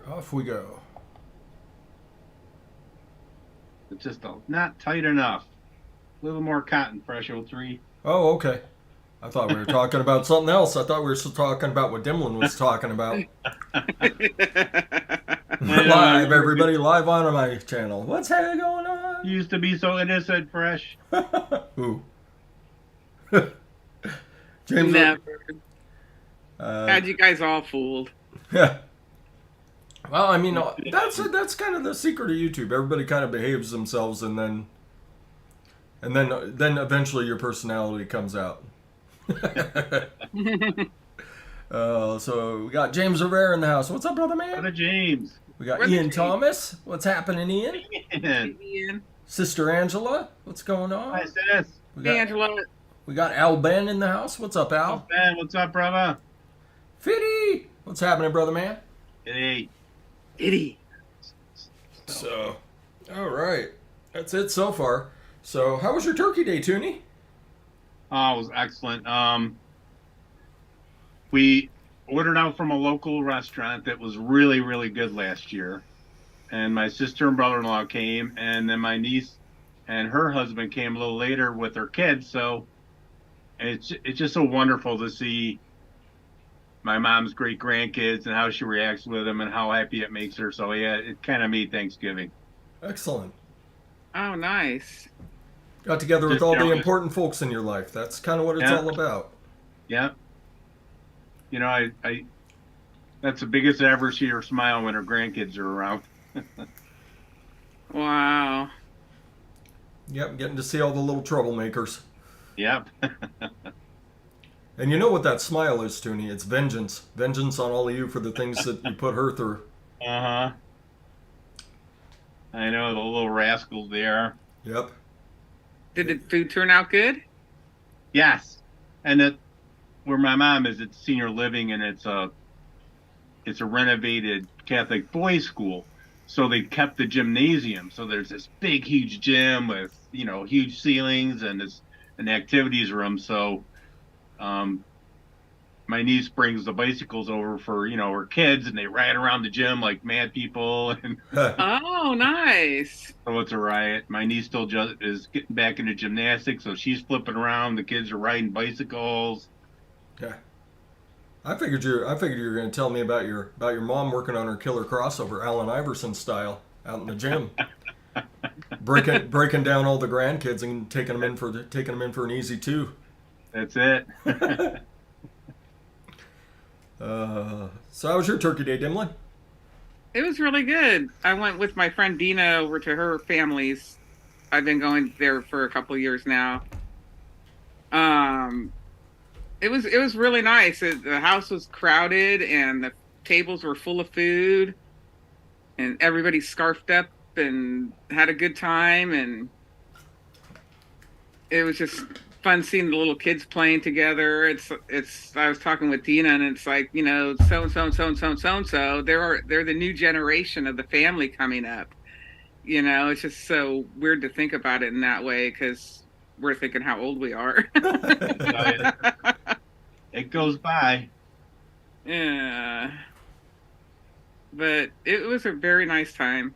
Off we go. It's just not tight enough. A little more cotton, fresh03. Oh, okay. I thought we were talking about something else. I thought we were still talking about what Dimlin was talking about. I know, I Live, remember everybody, live on my channel. What's going you on? used to be so innocent, fresh. Ooh. James, Never. uh, Had you guys all fooled. yeah. Well, I mean, that's kind of the secret of YouTube. Everybody kind of behaves themselves, and then eventually your personality comes out. So we got James Rivera in the house. What's up, brother Brother man? James. We got Brother Ian James. Thomas. What's happening, Ian? Man. Ian. Sister Angela. What's going Hi, on? sis. We Hey, got Angela. we got Al Ben in the house. What's up, Oh, Al? Ben, what's up, brother? Fitty. What's happening, brother man? Hey. Diddy. So, all right, that's it so far. So, how was your Turkey Day, Toonie? Oh, it was excellent. We ordered out from a local restaurant that was really, really good last year. And my sister and brother-in-law came, and then my niece and her husband came a little later with their kids. So it's just so wonderful to see my mom's great grandkids and how she reacts with them and how happy it makes her. So yeah, it kind of made Thanksgiving. Excellent. Oh, nice. Got together with Just all you the know, important folks in your life. That's kind of what it's yeah, all about. yeah. You know, I that's the biggest I ever see her smile when her grandkids are around. Wow. Yep, getting to see all the little troublemakers. Yep. And you know what that smile is, Toonie? It's vengeance. Vengeance on all of you for the things that you put her through. Uh-huh. I know the little rascals there. Yep. Did the food turn out good? Yes. And it where my mom is, it's senior living and it's a renovated Catholic boys school. So they kept the gymnasium. So there's this big, huge gym with, huge ceilings and this an activities room. So um my niece brings the bicycles over for, her kids and they ride around the gym like mad people and Oh, nice. so it's a riot. My niece still just is getting back into gymnastics, so she's flipping around. The kids are riding bicycles. Yeah. I figured you were going to tell me about your mom working on her killer crossover, Allen Iverson style, out in the gym, breaking down all the grandkids and taking them in for an easy two. That's it. So how was your Turkey Day, Dimlin? It was really good. I went with my friend Dina over to her family's. I've been going there for a couple of years now. Um, it was really nice. The house was crowded and the tables were full of food and everybody scarfed up and had a good time, and it was just fun seeing the little kids playing together. It's I was talking with Dina and it's like, so and so and so and so and so and so. They're the new generation of the family coming up. It's just so weird to think about it in that way because we're thinking how old we are. It goes by. Yeah. But it was a very nice time.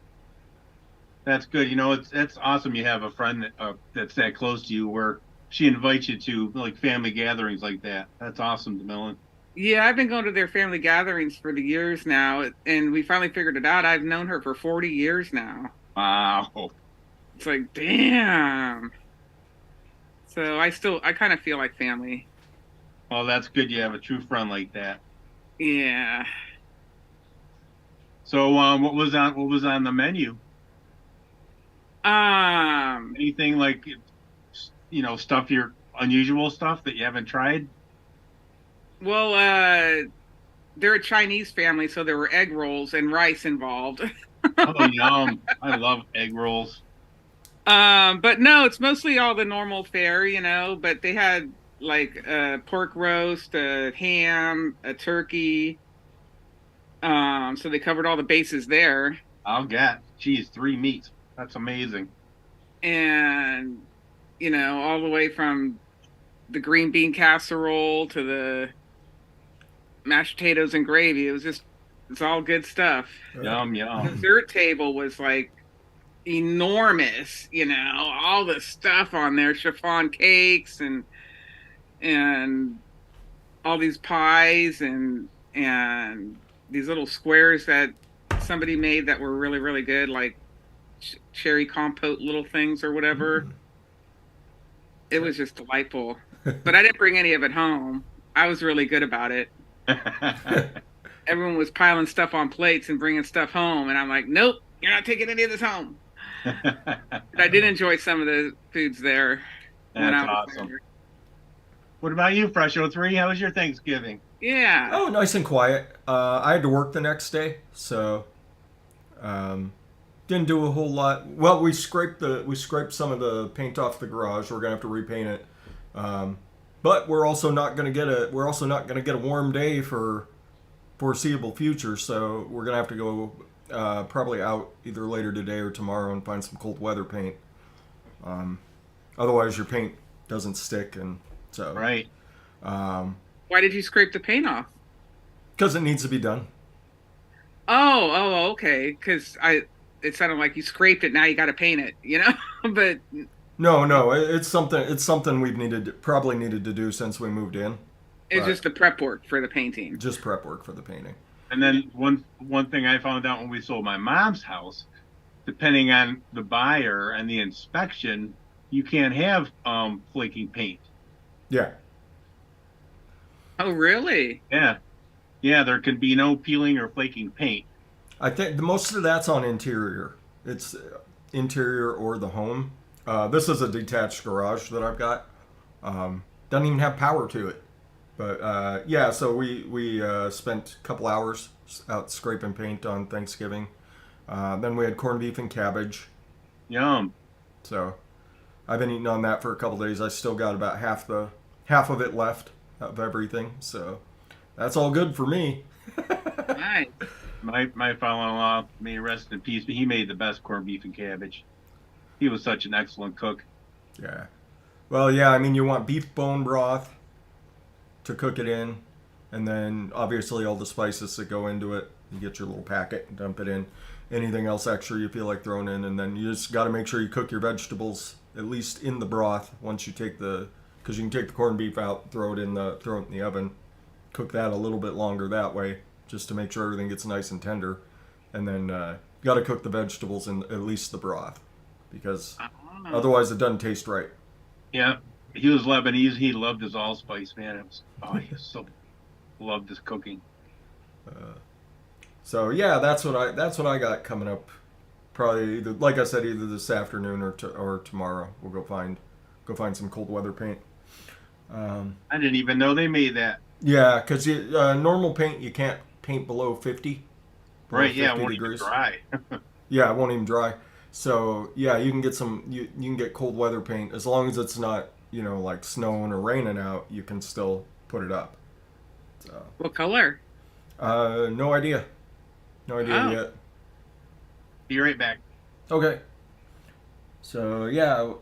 That's good. It's awesome. You have a friend that's that close to you, where she invites you to like family gatherings like that. That's awesome, DeMillan. Yeah, I've been going to their family gatherings for the years now, and we finally figured it out. I've known her for 40 years now. Wow. It's like, damn. So I kind of feel like family. Well, that's good. You have a true friend like that. Yeah. So, what was on the menu? Um, Anything like, stuff unusual stuff that you haven't tried? well, they're a Chinese family, so there were egg rolls and rice involved. Oh, yum! I love egg rolls. But no, it's mostly all the normal fare. But they had like a pork roast, a ham, a turkey. So they covered all the bases there. I'll get. Geez, three meats. That's amazing. And all the way from the green bean casserole to the mashed potatoes and gravy. It was just It's all good stuff. Yum, The yum. dessert table was like enormous, all the stuff on there, chiffon cakes and all these pies and these little squares that somebody made that were really really good, like cherry compote little things or whatever. It was just delightful. But I didn't bring any of it home. I was really good about it. Everyone was piling stuff on plates and bringing stuff home, and I'm like, nope, you're not taking any of this home. But I did enjoy some of the foods there when I That's was awesome. there. What about you, Fresh03? How was your Thanksgiving? Yeah. Oh, nice and quiet. I had to work the next day, so didn't do a whole lot. Well, we scraped some of the paint off the garage. We're gonna have to repaint it, but we're also not gonna get a warm day for foreseeable future. So we're gonna have to go probably out either later today or tomorrow and find some cold weather paint. Otherwise, your paint doesn't stick, and so Right. Why did you scrape the paint off? because it needs to be done. Oh, okay. Because it sounded like you scraped it. Now you got to paint it, But No, it's something we've probably needed to do since we moved in. it's But just the prep work for the painting. just prep work for the painting. And then one thing I found out when we sold my mom's house, depending on the buyer and the inspection, you can't have flaking paint. Yeah, Oh, really? Yeah. Yeah, there can be no peeling or flaking paint. I think most of that's on interior. It's interior or the home. This is a detached garage that I've got. Doesn't even have power to it. But yeah, so we spent a couple hours out scraping paint on Thanksgiving. Then we had corned beef and cabbage. Yum. So I've been eating on that for a couple days. I still got about half of it left of everything. So that's all good for me. Nice. My father-in-law, may he rest in peace, but he made the best corned beef and cabbage. He was such an excellent cook. Yeah. Well, yeah, I mean, you want beef bone broth to cook it in, and then obviously all the spices that go into it. You get your little packet and dump it in. Anything else extra you feel like throwing in, and then you just got to make sure you cook your vegetables at least in the broth once you because you can take the corned beef out, throw it in the oven, cook that a little bit longer that way, just to make sure everything gets nice and tender, and then you got to cook the vegetables in at least the broth, because Oh. otherwise it doesn't taste right. Yeah. He was Lebanese. He loved his allspice, man. He loved his cooking. So yeah, that's what I got coming up. Probably either, like I said, either this afternoon or tomorrow. We'll go find some cold weather paint. I didn't even know they made that. Yeah, because normal paint you can't paint below 50. Below Right, yeah, it 50 won't even dry. Yeah, it won't even dry. So yeah, you can get you can get cold weather paint as long as it's not like snowing or raining out. You can still put it up. So What color? no idea, Oh. yet. Be right back. Okay. So yeah,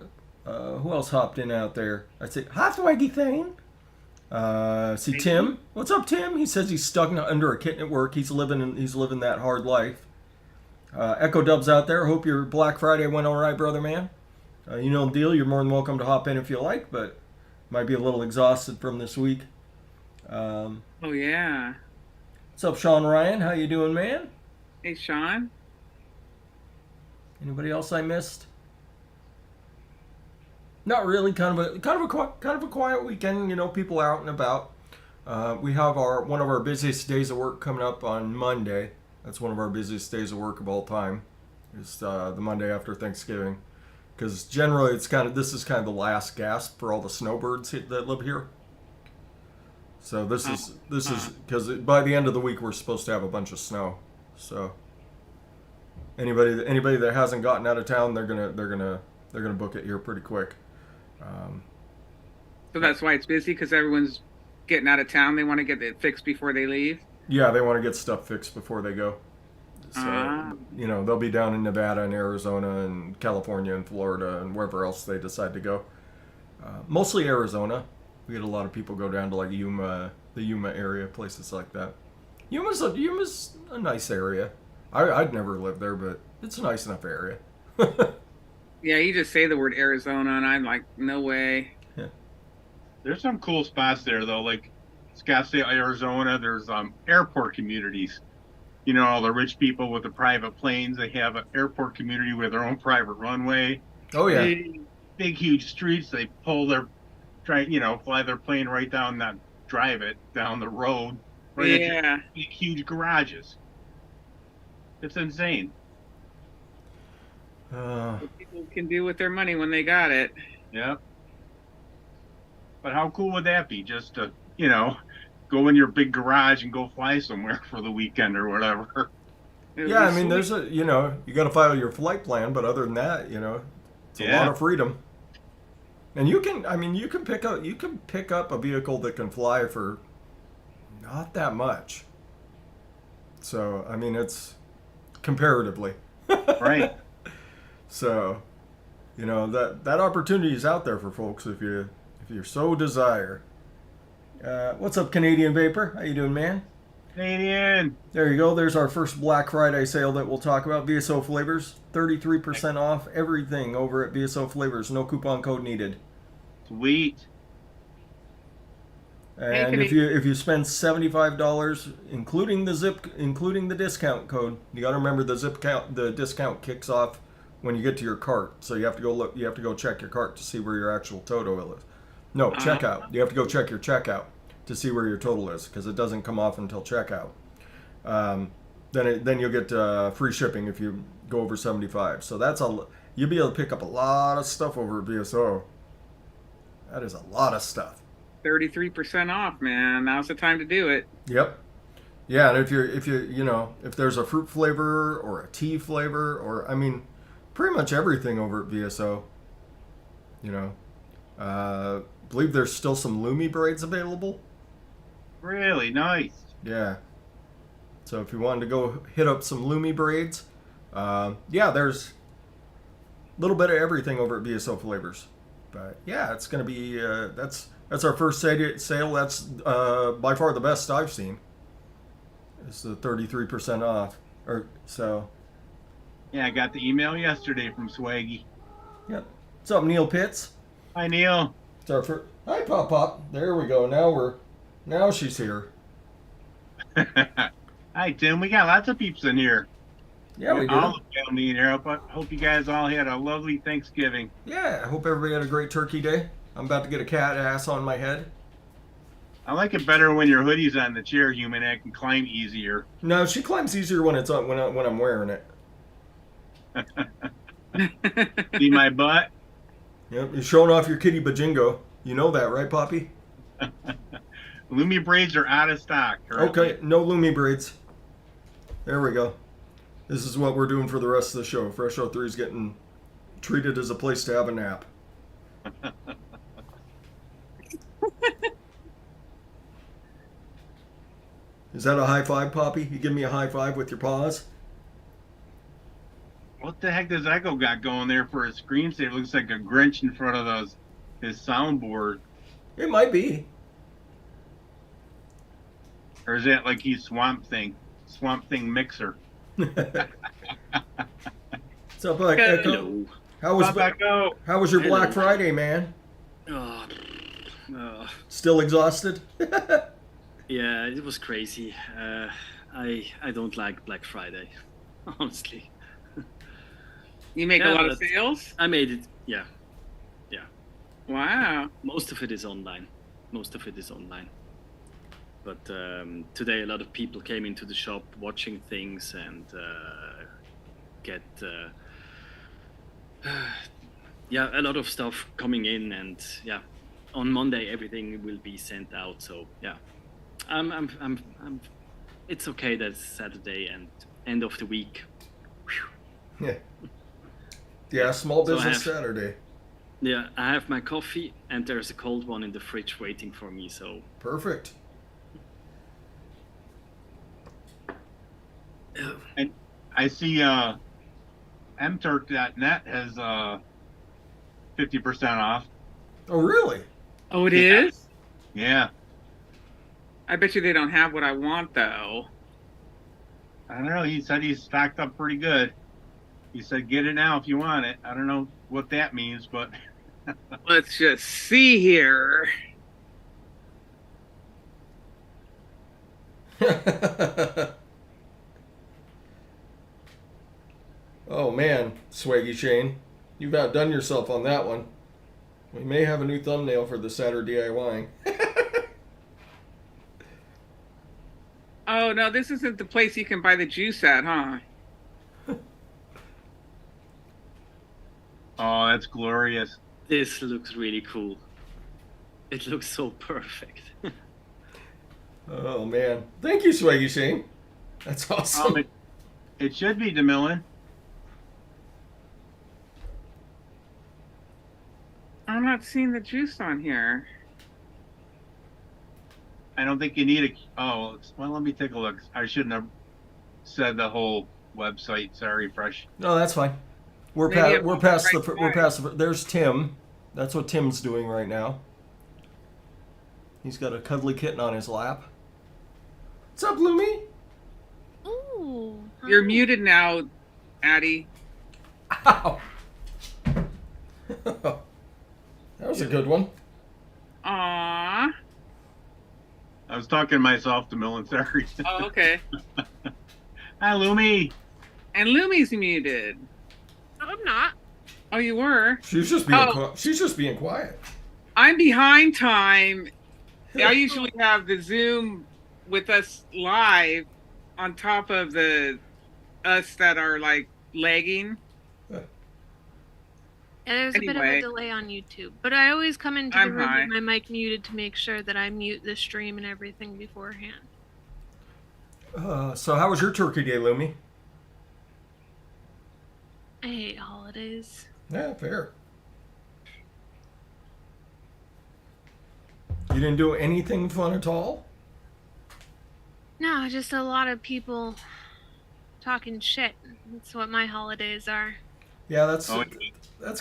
who else hopped in out there? I say hi, Swaggy thing. See Tim. What's up, Tim? He says he's stuck under a kitten at work. He's living that hard life. Echo Dub's out there. Hope your Black Friday went all right, brother man. You know the deal. You're more than welcome to hop in if you like, but might be a little exhausted from this week. Oh, yeah. What's up, Sean Ryan? How you doing, man? Hey, Sean. Anybody else I missed? Not really. Kind of a quiet weekend. People are out and about. We have one of our busiest days of work coming up on Monday. That's one of our busiest days of work of all time. It's the Monday after Thanksgiving, because generally this is kind of the last gasp for all the snowbirds that live here. So this is because by the end of the week we're supposed to have a bunch of snow. So anybody that hasn't gotten out of town, they're gonna book it here pretty quick. So that's why it's busy, because everyone's getting out of town. They want to get it fixed before they leave. Yeah, they want to get stuff fixed before they go. So they'll be down in Nevada and Arizona and California and Florida and wherever else they decide to go. Mostly Arizona. We get a lot of people go down to like the Yuma area, places like that. Yuma's a nice area. I'd never live there, but it's a nice enough area. Yeah, you just say the word Arizona, and I'm like, no way. Yeah. There's some cool spots there though, like Scottsdale, Arizona. There's airport communities. You know, all the rich people with the private planes. They have an airport community with their own private runway. Oh yeah. Big huge streets. They fly their plane right down, not drive it down the road. Right Yeah. big huge garages. It's insane. What people can do with their money when they got it. Yeah. But how cool would that be? Just to, go in your big garage and go fly somewhere for the weekend or whatever. Yeah, I mean, there's you got to file your flight plan, but other than that, it's a lot of freedom. And you can pick up a vehicle that can fly for not that much. So, I mean, it's comparatively. Right. So, that opportunity is out there for folks if you so desire. What's up, Canadian Vapor? How you doing, man? Canadian. There you go. There's our first Black Friday sale that we'll talk about. VSO Flavors, 33% off everything over at VSO Flavors. No coupon code needed. Sweet. And if you spend $75, including the discount code, you got to remember the discount kicks off when you get to your cart. So you have to go look. You have to go check your cart to see where your actual total is. No, checkout. You have to go check your checkout to see where your total is because it doesn't come off until checkout. Then you'll get free shipping if you go over 75. So you'll be able to pick up a lot of stuff over at VSO. That is a lot of stuff. 33% off, man. Now's the time to do it. Yep. Yeah, and if there's a fruit flavor or a tea flavor or pretty much everything over at VSO. Believe there's still some Lumi braids available. Really nice. Yeah. So if you wanted to go hit up some Lumi braids, there's a little bit of everything over at VSO Flavors. But yeah, it's gonna be that's our first sale. That's by far the best I've seen. It's the 33% off. Yeah, I got the email yesterday from Swaggy. Yep. What's up, Neil Pitts? Hi, Neil. It's our first. Hi, Pop Pop. There we go. Now she's here. Hi, Tim. We got lots of peeps in here. Yeah, we do. All the family in here. Hope you guys all had a lovely Thanksgiving. Yeah, I hope everybody had a great turkey day. I'm about to get a cat ass on my head. I like it better when your hoodie's on the chair, Human. I can climb easier. No, she climbs easier when it's on when I'm wearing it. See my butt? Yep, you're showing off your kitty bajingo. You know that, right, Poppy? Lumi braids are out of stock. Currently. Okay, no Lumi braids. There we go. This is what we're doing for the rest of the show. Fresh03 is getting treated as a place to have a nap. Is that a high five, Poppy? You give me a high five with your paws? What the heck does Echo got going there for a screensaver? Looks like a Grinch in front of his soundboard. It might be. Or is that like he's Swamp Thing mixer? So, Echo, how was your Black Friday, man? Still exhausted? Yeah, it was crazy. I don't like Black Friday, honestly. You make a lot of sales? I made it, yeah. Wow. Most of it is online. But today a lot of people came into the shop watching things and get a lot of stuff coming in, and on Monday everything will be sent out. So I'm it's okay that it's Saturday and end of the week. Whew. Yeah, small business Saturday. Yeah, I have my coffee and there's a cold one in the fridge waiting for me, so perfect. And I see mturk.net has 50% off. Oh, really? Oh, it is? Yeah. I bet you they don't have what I want, though. I don't know. He said he's stocked up pretty good. He said, "Get it now if you want it." I don't know what that means, but Let's just see here. Oh man, Swaggy Shane, you've outdone yourself on that one. We may have a new thumbnail for the SaturDIY'ing. Oh no, this isn't the place you can buy the juice at, huh? oh, that's glorious. This looks really cool. It looks so perfect. Oh man, thank you, Swaggy Shane. That's awesome. It should be DeMillan. I'm not seeing the juice on here. I don't think you need a. Oh, well, let me take a look. I shouldn't have said the whole website. Sorry, Fresh. No, that's fine. We're past the. There's Tim. That's what Tim's doing right now. He's got a cuddly kitten on his lap. What's up, Lumi? Ooh. You're hi. muted now, Addie. Ow. That was a good one. Aww. I was talking to myself, DeMillan. Sorry. Oh, okay. Hi, Lumi. And Lumi's muted. No, I'm not. Oh, you were? She's just being Oh. she's just being quiet. I'm behind time. I usually have the Zoom with us live on top of the us that are like lagging. Yeah, there's a bit of Anyway. a delay on YouTube, but I always come into the I'm room high. with my mic muted to make sure that I mute the stream and everything beforehand. So how was your Turkey Day, Lumi? I hate holidays. Yeah, fair. You didn't do anything fun at all? No, just a lot of people talking shit. That's what my holidays are. Yeah, that's Oh,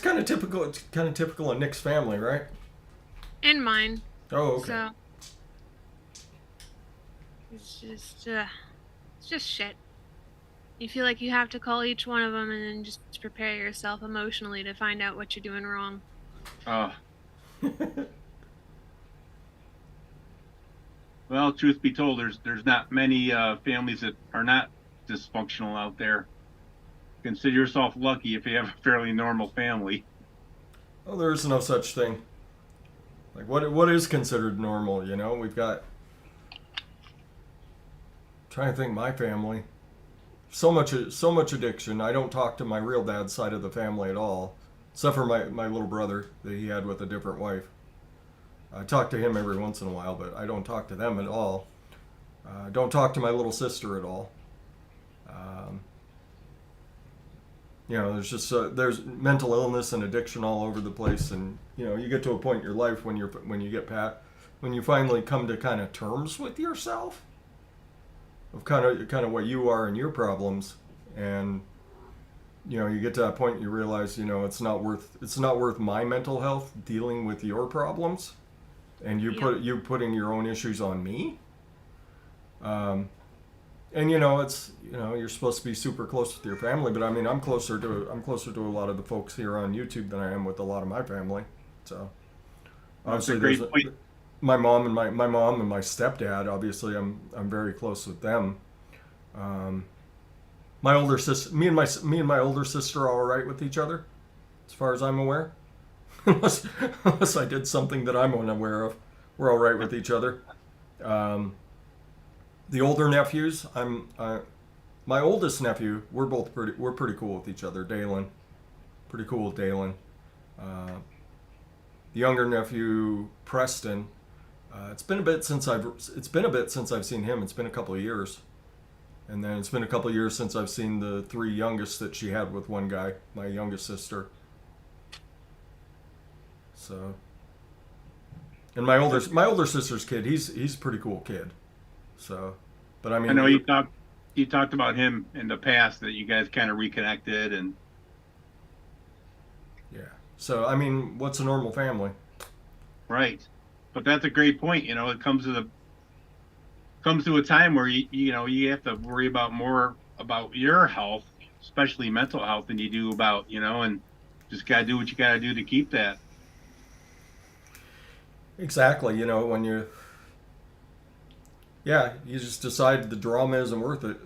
kind of typical. It's kind of typical of Nick's family, right? And mine. Oh, okay. So it's just shit. You feel like you have to call each one of them and then just prepare yourself emotionally to find out what you're doing wrong. Well, truth be told, there's not many families that are not dysfunctional out there. Consider yourself lucky if you have a fairly normal family. Oh, there is no such thing. Like what is considered normal? You know, we've got. Trying to think, my family. So much addiction. I don't talk to my real dad's side of the family at all, except for my little brother that he had with a different wife. I talk to him every once in a while, but I don't talk to them at all. Don't talk to my little sister at all. You know, there's just there's mental illness and addiction all over the place, and you know, you get to a point in your life when you finally come to kind of terms with yourself, of kind of what you are and your problems, and you know, you get to that point, you realize, you know, it's not worth my mental health dealing with your problems, and you putting your own issues on me. And you know, it's, you know, you're supposed to be super close with your family, but I mean, I'm closer to a lot of the folks here on YouTube than I am with a lot of my family. So That's a obviously, great point. my mom and my mom and my stepdad. Obviously, I'm very close with them. My older sister, me and my older sister are all right with each other, as far as I'm aware. unless I did something that I'm unaware of, we're all right with each other. The older nephews, my oldest nephew, we're pretty cool with each other. Dalen, pretty cool with Dalen. The younger nephew, Preston, it's been a bit since I've seen him. It's been a couple of years, and then it's been a couple of years since I've seen the three youngest that she had with one guy, my youngest sister. So, and my older sister's kid, he's a pretty cool kid. So, but I mean, I know you talked about him in the past, that you guys kind of reconnected, and yeah. So I mean, what's a normal family? right. But that's a great point. You know, it comes to comes to a time where you have to worry about more about your health, especially mental health, than you do about and just gotta do what you gotta do to keep that. Exactly. You know, when you just decide the drama isn't worth it.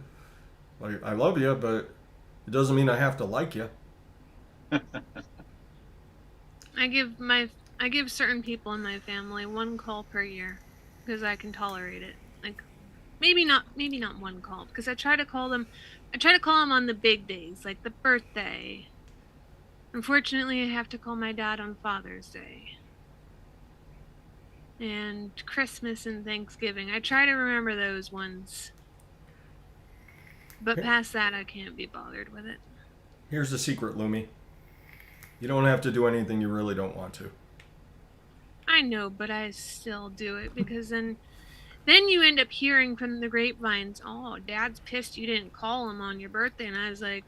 Like, I love you, but it doesn't mean I have to like you. I give certain people in my family one call per year because I can tolerate it. Like maybe not one call because I try to call them on the big days, like the birthday. Unfortunately, I have to call my dad on Father's Day. And Christmas and Thanksgiving. I try to remember those ones. But past that, I can't be bothered with it. Here's the secret, Lumi. You don't have to do anything you really don't want to. I know, but I still do it because then you end up hearing from the grapevines, "Oh, Dad's pissed you didn't call him on your birthday." And I was like,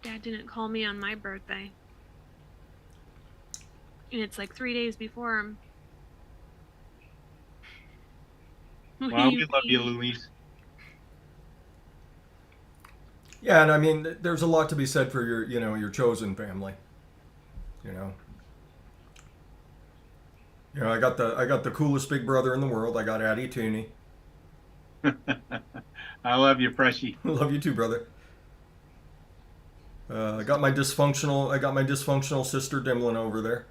"Dad didn't call me on my birthday." And it's like 3 days before him. Well, we love you, Louise. Yeah, and I mean, there's a lot to be said for your chosen family. You know. You know, I got the coolest big brother in the world. I got Addie Tooney. I love you, Freshie. Love you too, brother. I got my dysfunctional sister Dimlin over there.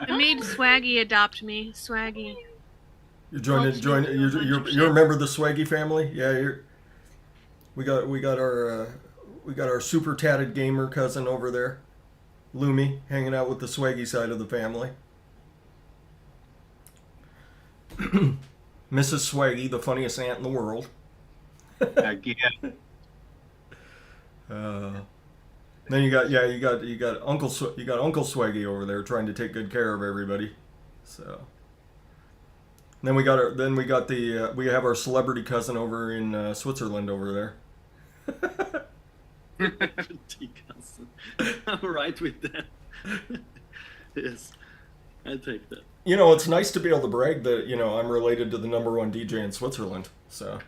I made Swaggy adopt me. Swaggy. You you're a member of the Swaggy family? Yeah, we got our super tatted gamer cousin over there, Lumi, hanging out with the Swaggy side of the family. Mrs. Swaggy, the funniest aunt in the world. Again. Then you got Uncle Swaggy over there trying to take good care of everybody. So then we have our celebrity cousin over in Switzerland over there. I'm right with that. Yes, I take that. You know, it's nice to be able to brag that I'm related to the #1 DJ in Switzerland. So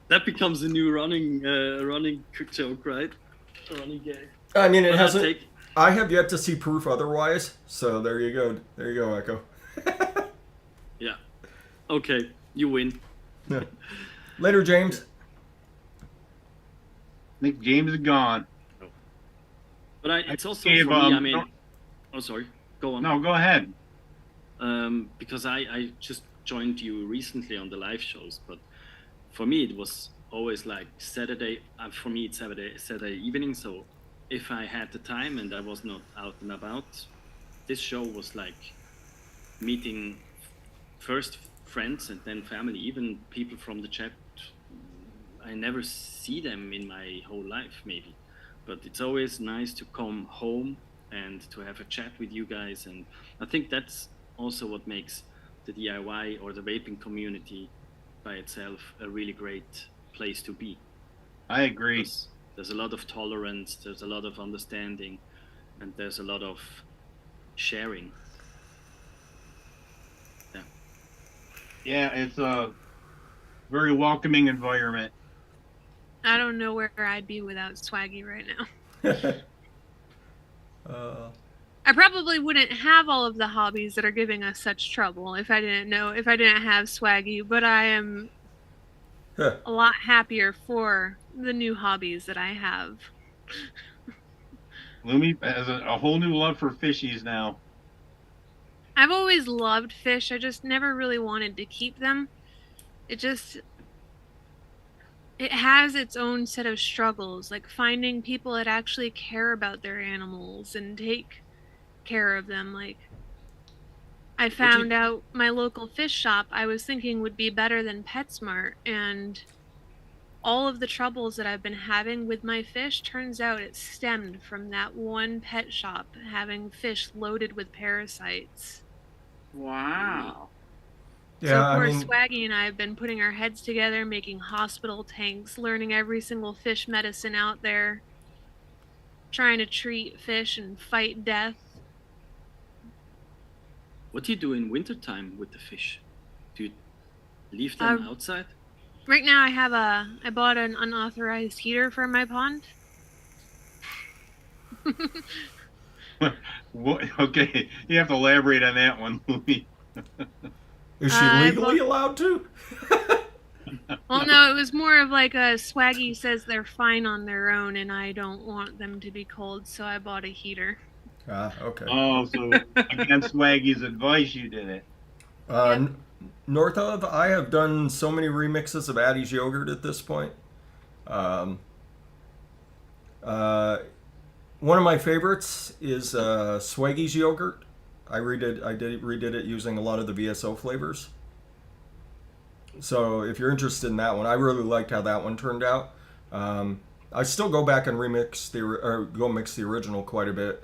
that becomes a new running joke, right? A running gag. I mean, it hasn't. I have yet to see proof otherwise. So there you go. There you go, Echo. Yeah. Okay, you win. Yeah. Later, James. I think James is gone. But it's also for me. I mean, oh, sorry. Go on. No, go ahead. Because I just joined you recently on the live shows, but for me it was always like Saturday. For me, it's Saturday evening. So if I had the time and I was not out and about, this show was like meeting first friends and then family, even people from the chat. I never see them in my whole life, maybe, but it's always nice to come home and to have a chat with you guys. And I think that's also what makes the DIY or the vaping community by itself a really great place to be. I agree. There's a lot of tolerance, there's a lot of understanding, and there's a lot of sharing. Yeah. Yeah, it's a very welcoming environment. I don't know where I'd be without Swaggy right now. I probably wouldn't have all of the hobbies that are giving us such trouble if I didn't have Swaggy, but I am a lot happier for the new hobbies that I have. Lumi has a whole new love for fishies now. I've always loved fish. I just never really wanted to keep them. It has its own set of struggles, like finding people that actually care about their animals and take care of them. Like, I found out my local fish shop I was thinking would be better than PetSmart, and all of the troubles that I've been having with my fish, turns out it stemmed from that one pet shop having fish loaded with parasites. Wow. Yeah, so poor Swaggy and I have been putting our heads together, making hospital tanks, learning every single fish medicine out there, trying to treat fish and fight death. What do you do in wintertime with the fish? Do you leave them Um, outside? Right now, I bought an unauthorized heater for my pond. What? Okay, you have to elaborate on that one, Louis. Is she legally allowed to? Well, no, it was more of like a Swaggy says they're fine on their own, and I don't want them to be cold, so I bought a heater. Ah, okay. Oh, so against Swaggy's advice, you did it. Yep. North of, I have done so many remixes of Addie's Yogurt at this point. One of my favorites is Swaggy's Yogurt. I redid it using a lot of the VSO flavors. So if you're interested in that one, I really liked how that one turned out. I still go back and mix the original quite a bit.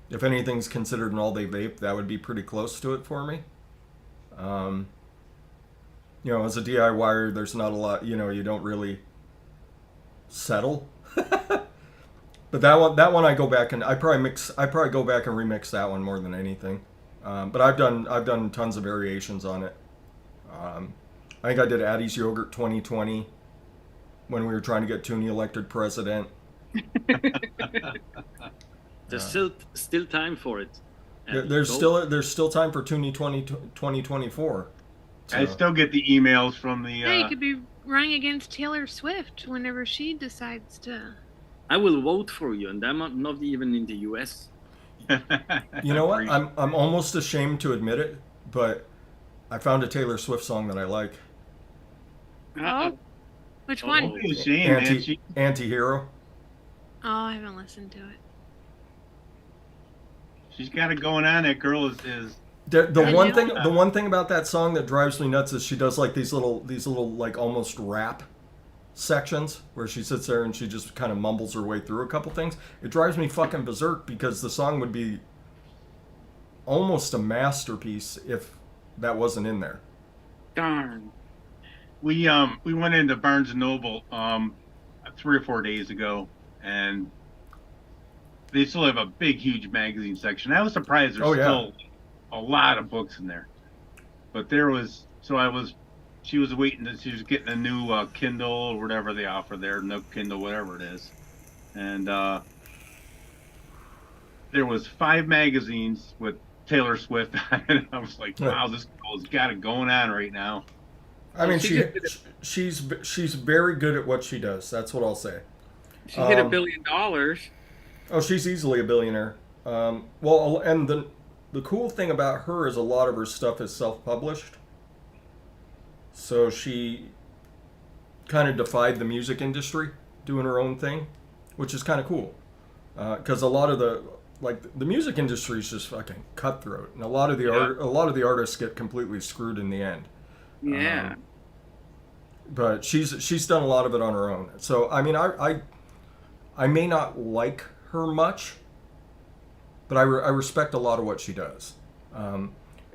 If anything's considered an all-day vape, that would be pretty close to it for me. As a DIYer, there's not a lot. You don't really settle. But that one I go back and I probably go back and remix that one more than anything. But I've done tons of variations on it. I think I did Addie's Yogurt 2020 when we were trying to get Toonie elected president. There's still time for it. There's still time for Toonie 2024. So. I still get the emails from the. Hey, you could be running against Taylor Swift whenever she decides to. I will vote for you, and I'm not even in the U.S. You know what? I'm almost ashamed to admit it, but I found a Taylor Swift song that I like. Oh, which one? Anti-Hero. Oh, I haven't listened to it. She's got it going on. That girl is. The one thing about that song that drives me nuts is she does like these little like almost rap sections where she sits there and she just kind of mumbles her way through a couple things. It drives me fucking berserk because the song would be almost a masterpiece if that wasn't in there. Darn. We went into Barnes and Noble 3 or 4 days ago, and they still have a big, huge magazine section. I was surprised there's still a lot of books in there. But she was waiting she was getting a new Kindle or whatever they offer there, Nook Kindle, whatever it is. And there was 5 magazines with Taylor Swift on it. I was like, wow, this girl's got it going on right now. I mean, she's very good at what she does. That's what I'll say. She hit $1 billion. Oh, she's easily a billionaire. Well, and the cool thing about her is a lot of her stuff is self-published. So she kind of defied the music industry, doing her own thing, which is kind of cool. Because a lot of the music industry is just fucking cutthroat, and a lot of the artists get completely screwed in the end. Yeah. But she's done a lot of it on her own. So I mean, I may not like her much, but I respect a lot of what she does.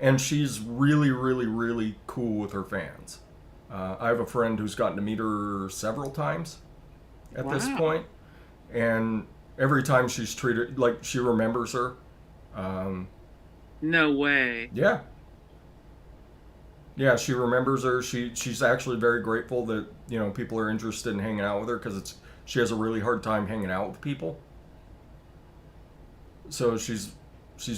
And she's really, really, really cool with her fans. I have a friend who's gotten to meet her several times at this point. And every time she's treated, like, she remembers her. No way. Yeah. Yeah, she remembers her. She's actually very grateful that, people are interested in hanging out with her because she has a really hard time hanging out with people. So she's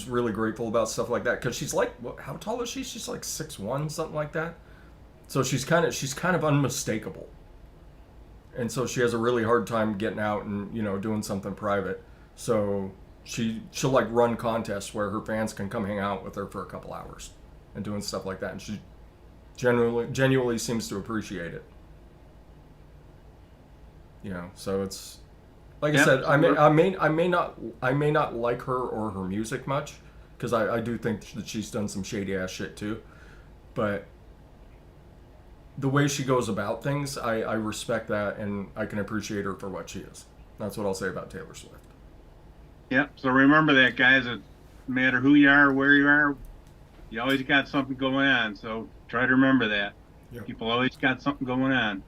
really grateful about stuff like that because she's like, how tall is she? She's like 6'1", something like that. So she's kind of unmistakable, and so she has a really hard time getting out and doing something private. So she'll like run contests where her fans can come hang out with her for a couple hours and doing stuff like that, and she genuinely seems to appreciate it. So it's. Like I said, I may not like her or her music much because I do think that she's done some shady ass shit too, but the way she goes about things, I respect that and I can appreciate her for what she is. That's what I'll say about Taylor Swift. Yep. So remember that, guys. No matter who you are, where you are, you always got something going on. So try to remember that. Yep. People always got something going on.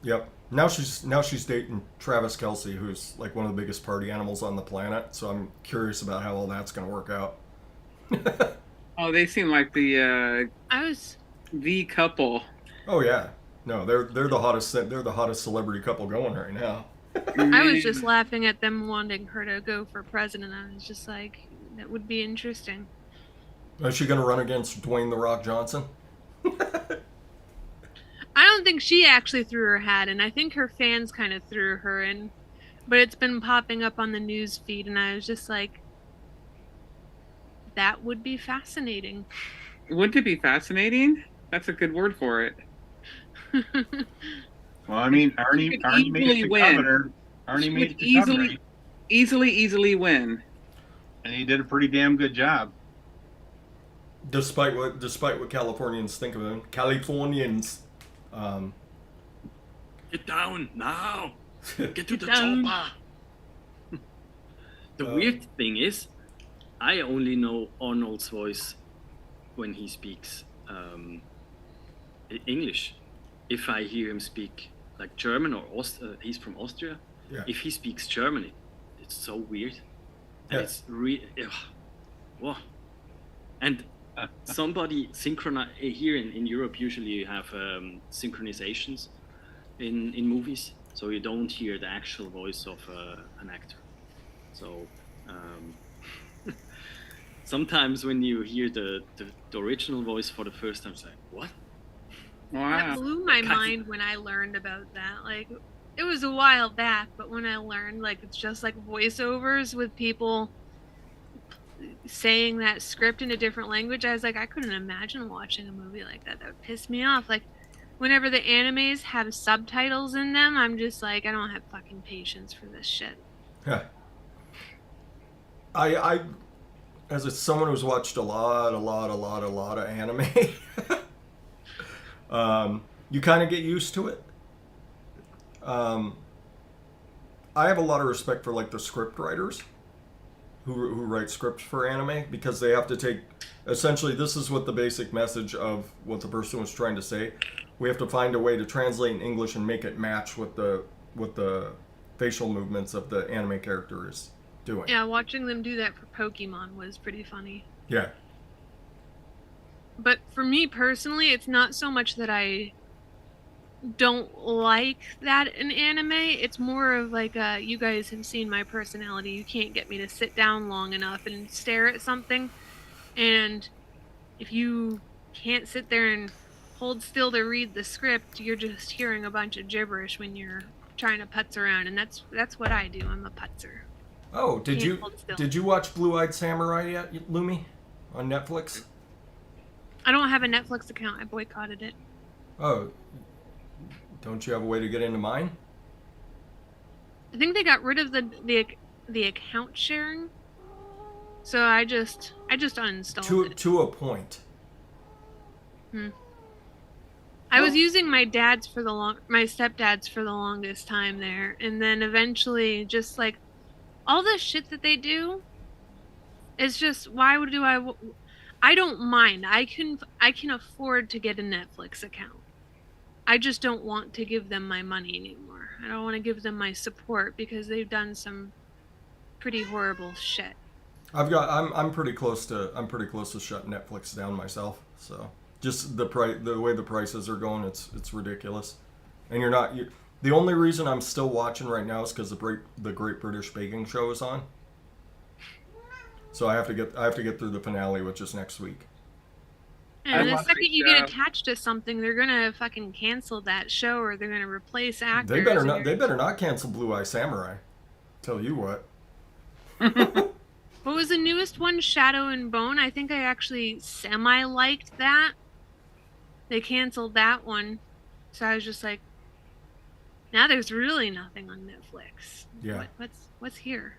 Yep. Now she's dating Travis Kelce, who's like one of the biggest party animals on the planet. So I'm curious about how all that's going to work out. Oh, they seem like I was the couple. Oh yeah, no, they're the hottest. They're the hottest celebrity couple going right now. I was just laughing at them wanting her to go for president. I was just like, that would be interesting. Is she gonna run against Dwayne the Rock Johnson? I don't think she actually threw her hat in. I think her fans kind of threw her in. But it's been popping up on the news feed, and I was just like, that would be fascinating. Wouldn't it be fascinating? That's a good word for it. Well, I mean, Arnie made it to governor. Arnie made it to governor, easily win. and he did a pretty damn good job. Despite what Californians think of him, Californians. Get down now. Get to the down. chopper. The weird thing is, I only know Arnold's voice when he speaks English. If I hear him speak like German or he's from Austria. Yeah. If he speaks German, it's so weird. And Yeah. it's whoa. And somebody synchronize here in Europe. Usually you have synchronizations in movies, so you don't hear the actual voice of an actor. So sometimes when you hear the original voice for the first time, it's like, what? That Wow. blew my Kind of- mind when I learned about that. Like, it was a while back, but when I learned, like, it's just like voiceovers with people saying that script in a different language, I was like, I couldn't imagine watching a movie like that. That would piss me off. Like, whenever the animes have subtitles in them, I'm just like, I don't have fucking patience for this shit. Yeah. I as someone who's watched a lot of anime, you kind of get used to it. I have a lot of respect for like the script writers who write scripts for anime, because they have to take, essentially, this is what the basic message of what the person was trying to say. We have to find a way to translate in English and make it match what the facial movements of the anime character is doing. Yeah, watching them do that for Pokemon was pretty funny. Yeah. But for me personally, it's not so much that I don't like that in anime. It's more of like, you guys have seen my personality. You can't get me to sit down long enough and stare at something. And if you can't sit there and hold still to read the script, you're just hearing a bunch of gibberish when you're trying to putz around. And that's what I do. I'm a putzer. Oh, did Can't you hold still. did you watch Blue-Eyed Samurai yet, Lumi, on Netflix? I don't have a Netflix account. I boycotted it. Oh, don't you have a way to get into mine? I think they got rid of the account sharing. So I just uninstalled it. To a point. I was using my stepdad's for the longest time there, and then eventually just like all the shit that they do is just, I don't mind. I can afford to get a Netflix account. I just don't want to give them my money anymore. I don't want to give them my support because they've done some pretty horrible shit. I'm pretty close to shutting Netflix down myself. So just the way the prices are going, it's ridiculous. And the only reason I'm still watching right now is because the Great British Baking Show is on. So I have to get through the finale, which is next week. And the watched second it, you get attached to something, they're gonna fucking cancel that show, or they're gonna replace actors. They better not cancel Blue Eye Samurai. Tell you what. What was the newest one? Shadow and Bone. I think I actually semi-liked that. They canceled that one, so I was just like, now there's really nothing on Netflix. Yeah. What's here?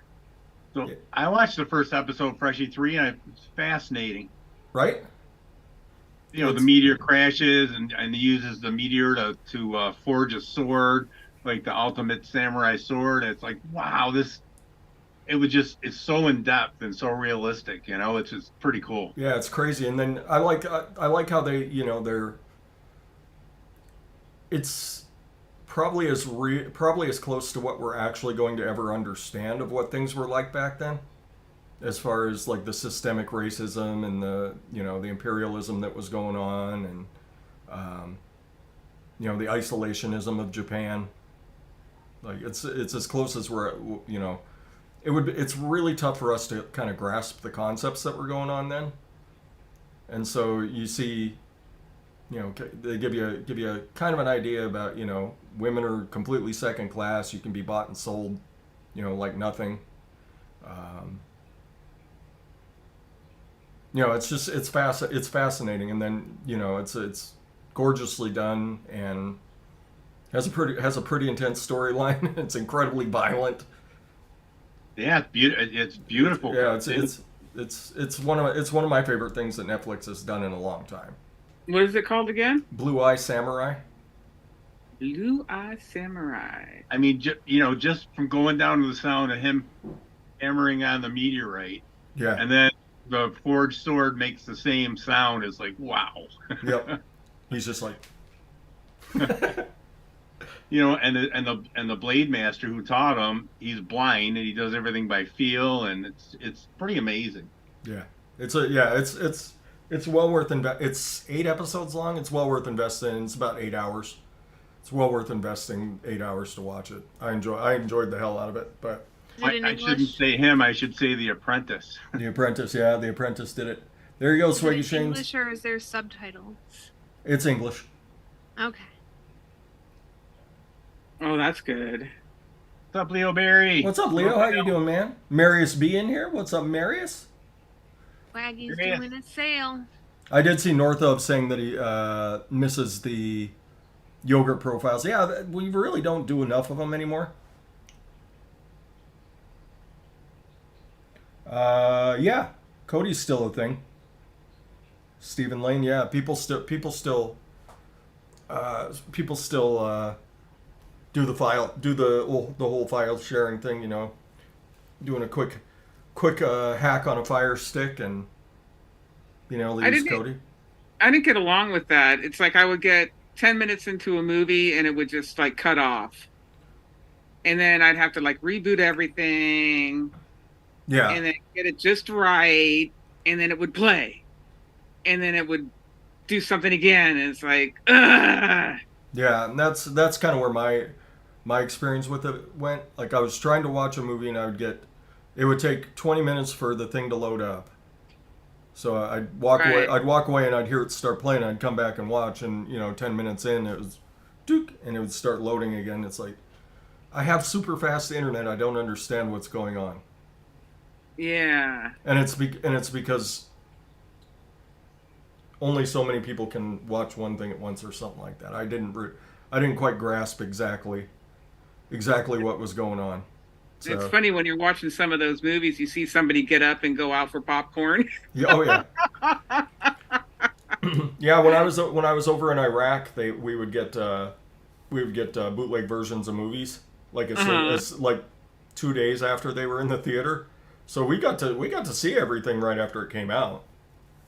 So I watched the first episode of Fresh03, and it's fascinating. Right? You know, the meteor crashes, and he uses the meteor to forge a sword, like the ultimate samurai sword. And it's like, wow, it's so in depth and so realistic. You know, it's just pretty cool. Yeah, it's crazy. And then I like how they, it's probably as close to what we're actually going to ever understand of what things were like back then. as far as like the systemic racism and the the imperialism that was going on, and the isolationism of Japan. Like it's as close as we're it's really tough for us to kind of grasp the concepts that were going on then. And so you see, they give you kind of an idea about, women are completely second class. You can be bought and sold, like nothing. It's fascinating. And then, it's gorgeously done and has a pretty intense storyline. It's incredibly violent. Yeah, it's beautiful. Yeah, it's one of my favorite things that Netflix has done in a long time. What is it called again? Blue Eye Samurai. Blue Eye Samurai. I mean, just from going down to the sound of him hammering on the meteorite, Yeah. and then the forged sword makes the same sound. It's like, wow. Yep. He's just like. And the blade master who taught him, he's blind and he does everything by feel, and it's pretty amazing. Yeah, it's well worth It's 8 episodes long. It's well worth investing. It's about 8 hours. It's well worth investing 8 hours to watch it. I enjoyed the hell out of it. But I shouldn't say him. I should say The Apprentice. The Apprentice. Yeah, The Apprentice did it. There you go, Swaggy Is it Shanes. English or is there subtitles? It's English. Okay. Oh, that's good. What's up, Leo Barry? What's up, Leo? How you doing, man? Marius B in here. What's up, Marius? Waggy's Yeah. doing a sale. I did see North of saying that he misses the yogurt profiles. Yeah, we really don't do enough of them anymore. Yeah, Cody's still a thing. Stephen Lane, yeah, people still do the whole file sharing thing, doing a quick hack on a Fire Stick, and they use Kodi. I didn't get along with that. It's like I would get 10 minutes into a movie and it would just like cut off. And then I'd have to like reboot everything. Yeah. And then get it just right. And then it would play. And then it would do something again. And it's like, ugh. Yeah, and that's kind of where my experience with it went. Like I was trying to watch a movie and it would take 20 minutes for the thing to load up. So I'd walk away and I'd hear it start playing. I'd come back and watch, and 10 minutes in it was dook, and it would start loading again. It's like, I have super fast internet. I don't understand what's going on. Yeah. And it's because only so many people can watch one thing at once or something like that. I didn't quite grasp exactly what was going on. So, it's funny when you're watching some of those movies, you see somebody get up and go out for popcorn. yeah, oh yeah. Yeah, when I was over in Iraq, we would get bootleg versions of movies like as like 2 days after they were in the theater. So we got to see everything right after it came out.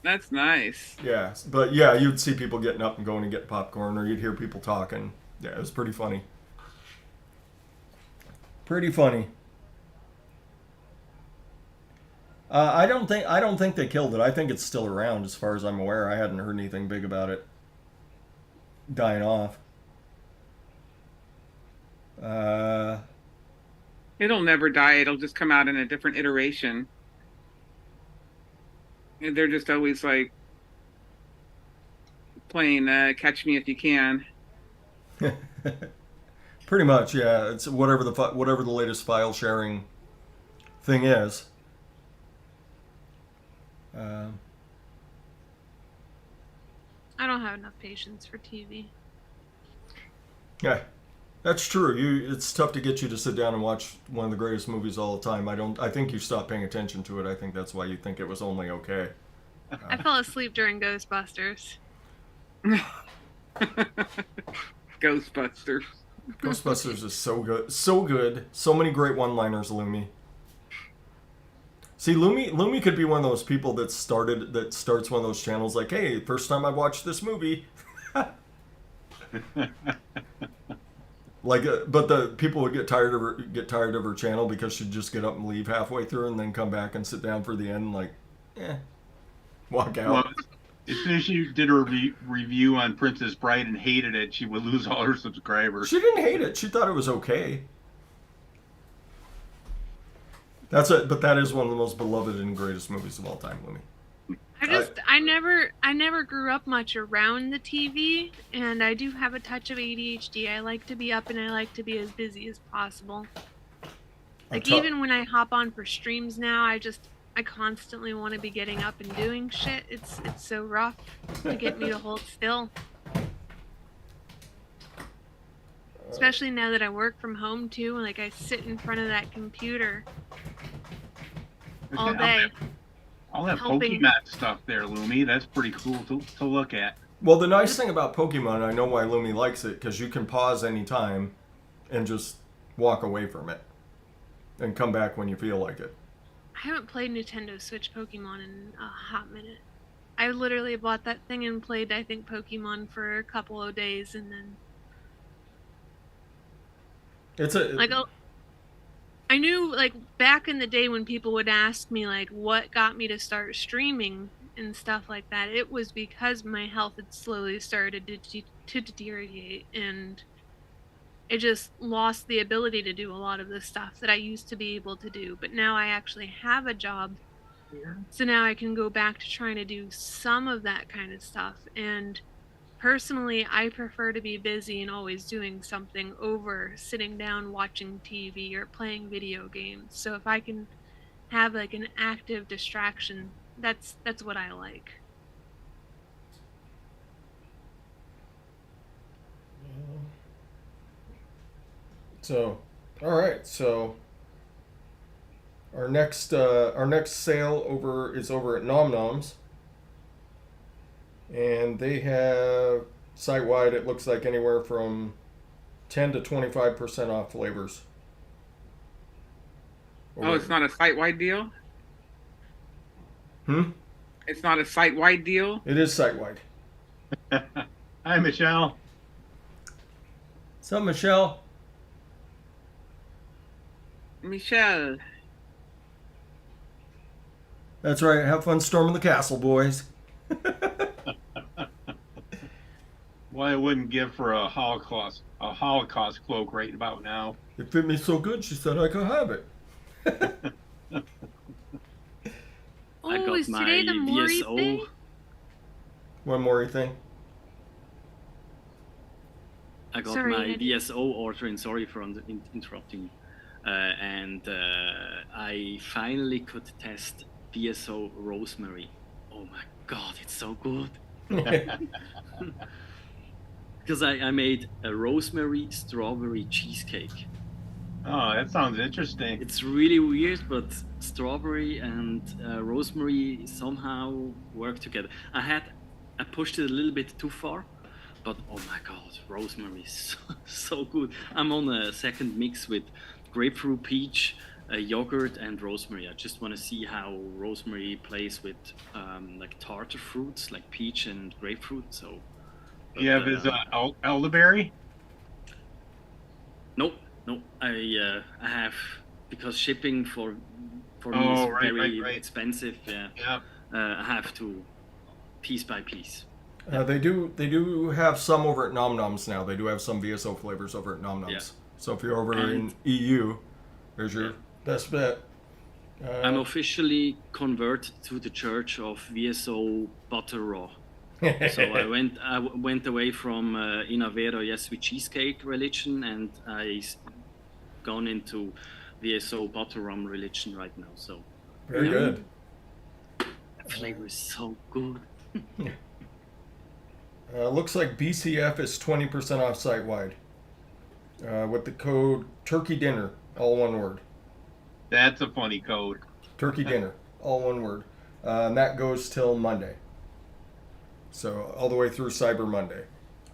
That's nice. Yeah, but yeah, you'd see people getting up and going to get popcorn, or you'd hear people talking. Yeah, it was pretty funny. Pretty funny. I don't think they killed it. I think it's still around, as far as I'm aware. I hadn't heard anything big about it dying off. It'll never die. It'll just come out in a different iteration. And they're just always like playing Catch Me If You Can. Pretty much, yeah. It's whatever the latest file sharing thing is. I don't have enough patience for TV. Yeah, that's true. It's tough to get you to sit down and watch one of the greatest movies of all time. I think you stopped paying attention to it. I think that's why you think it was only okay. I fell asleep during Ghostbusters. Ghostbusters. Ghostbusters is so good. So good. So many great one-liners, Lumi. See, Lumi could be one of those people that starts one of those channels like, hey, first time I watched this movie. Like, but the people would get tired of her channel because she'd just get up and leave halfway through, and then come back and sit down for the end. Like, walk out. Well, as soon as she did her review on Princess Bride and hated it, she would lose all her subscribers. She didn't hate it. She thought it was okay. That's it. But that is one of the most beloved and greatest movies of all time, Lumi. I never grew up much around the TV, and I do have a touch of ADHD. I like to be up and I like to be as busy as possible. Like even when I hop on for streams now, I constantly want to be getting up and doing shit. It's so rough to get me to hold still. Especially now that I work from home too, like I sit in front of that computer all day. All that helping. Pokemon stuff there, Lumi. That's pretty cool to look at. Well, the nice thing about Pokemon, I know why Lumi likes it, because you can pause anytime and just walk away from it and come back when you feel like it. I haven't played Nintendo Switch Pokemon in a hot minute. I literally bought that thing and played, I think, Pokemon for a couple of days, and then I knew, like, back in the day when people would ask me, like, what got me to start streaming and stuff like that, it was because my health had slowly started to deteriorate, and I just lost the ability to do a lot of the stuff that I used to be able to do. But now I actually have a job, so now I can go back to trying to do some of that kind of stuff. And personally, I prefer to be busy and always doing something over sitting down watching TV or playing video games. So if I can have like an active distraction, that's what I like. So, all right. So our next sale is over at Nom Noms, and they have site-wide, it looks like anywhere from 10 to 25% off flavors. Oh, it's not a site-wide deal? It's not a site-wide deal? It is site-wide. Hi, Michelle. What's up, Michelle? Michelle. That's right. Have fun storming the castle, boys. Well, I wouldn't give for a Holocaust cloak right about now. It fit me so good, she said I could have it. I Oh, got is my today the Maury VSO. thing? One more thing. I got Sorry, my Eddie. VSO order, and sorry for interrupting. And I finally could test VSO rosemary. Oh my god, it's so good! Because I made a rosemary strawberry cheesecake. Oh, that sounds interesting. It's really weird, but strawberry and rosemary somehow work together. I pushed it a little bit too far, but oh my god, rosemary is so good. I'm on a second mix with grapefruit, peach, yogurt, and rosemary. I just want to see how rosemary plays with like tartar fruits, like peach and grapefruit. So. You have his elderberry? Nope. I have, because shipping for me is very expensive. Yeah. I have to piece by piece. They do have some over at Nom Noms now. They do have some VSO flavors over at Nom Noms. Yeah. So if you're over in EU, there's your best bet. I'm officially converted to the Church of VSO Butter Raw. So I went away from Inavero Yes with Cheesecake religion, and I gone into VSO Butter Rum religion right now. So Very good. The flavor is so good. Looks like BCF is 20% off site-wide with the code Turkey Dinner, all one word. That's a funny code. Turkey Dinner, all one word. And that goes till Monday. So all the way through Cyber Monday.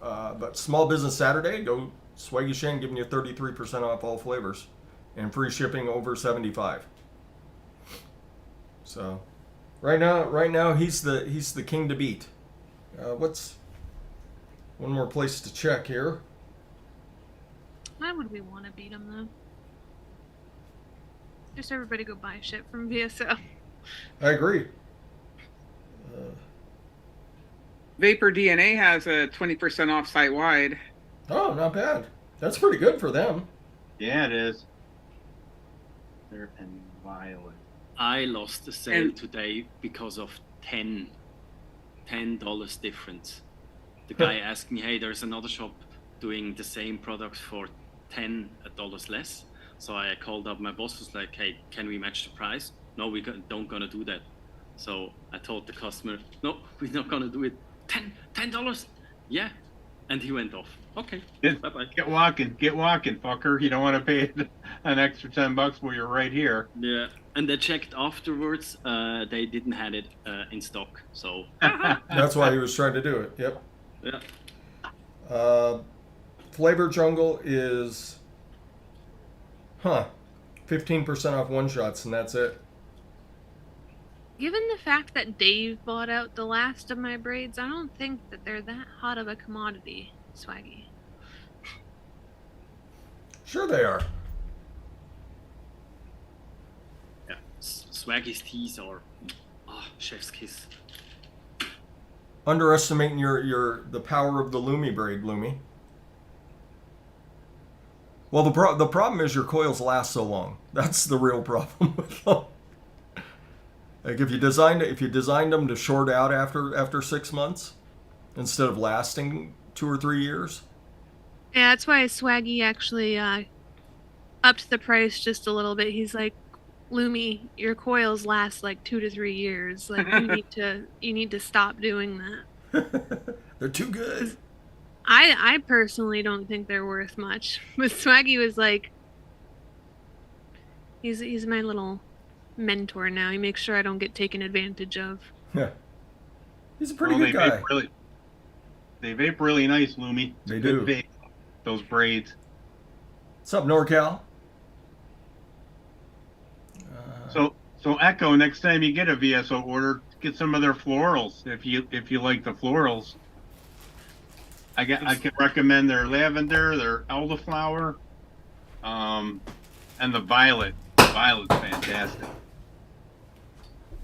But Small Business Saturday, go Swaggy Shane giving you 33% off all flavors and free shipping over $75. So right now he's the king to beat. What's one more place to check here? Why would we want to beat them though? Just everybody go buy shit from VSO. I agree. Vapor DNA has a 20% off site wide. Oh, not bad. That's pretty good for them. Yeah, it is. They're in violet. I lost the sale today because of $10 difference. The guy asked me, hey, there's another shop doing the same products for $10 less. So I called up my boss, was like, hey, can we match the price? No, we don't gonna do that. So I told the customer, no, we're not gonna do it. $10? Yeah. And he went off. Okay, bye-bye. Get walking, fucker. You don't want to pay an extra $10 while you're right here. Yeah, and they checked afterwards. They didn't have it in stock. So That's why he was trying to do it. Yep. yeah. Flavor Jungle is, 15% off one shots, and that's it. Given the fact that Dave bought out the last of my braids, I don't think that they're that hot of a commodity, Swaggy. Sure they are. Yeah, Swaggy's teas are chef's kiss. Underestimating the power of the Lumi braid, Lumi. Well, the problem is your coils last so long. That's the real problem with them. Like if you designed them to short out after 6 months instead of lasting 2 or 3 years. Yeah, that's why Swaggy actually upped the price just a little bit. He's like, Lumi, your coils last like 2 to 3 years. Like you need to stop doing that. They're too good. I personally don't think they're worth much. But Swaggy was like, he's my little mentor now. He makes sure I don't get taken advantage of. Yeah, he's a pretty good guy. They vape really nice, Lumi. It's They a good do. Vape. Those braids. What's up, NorCal? So Echo, next time you get a VSO order, get some of their florals if you like the florals. I can recommend their lavender, their elderflower, and the violet. Violet's fantastic.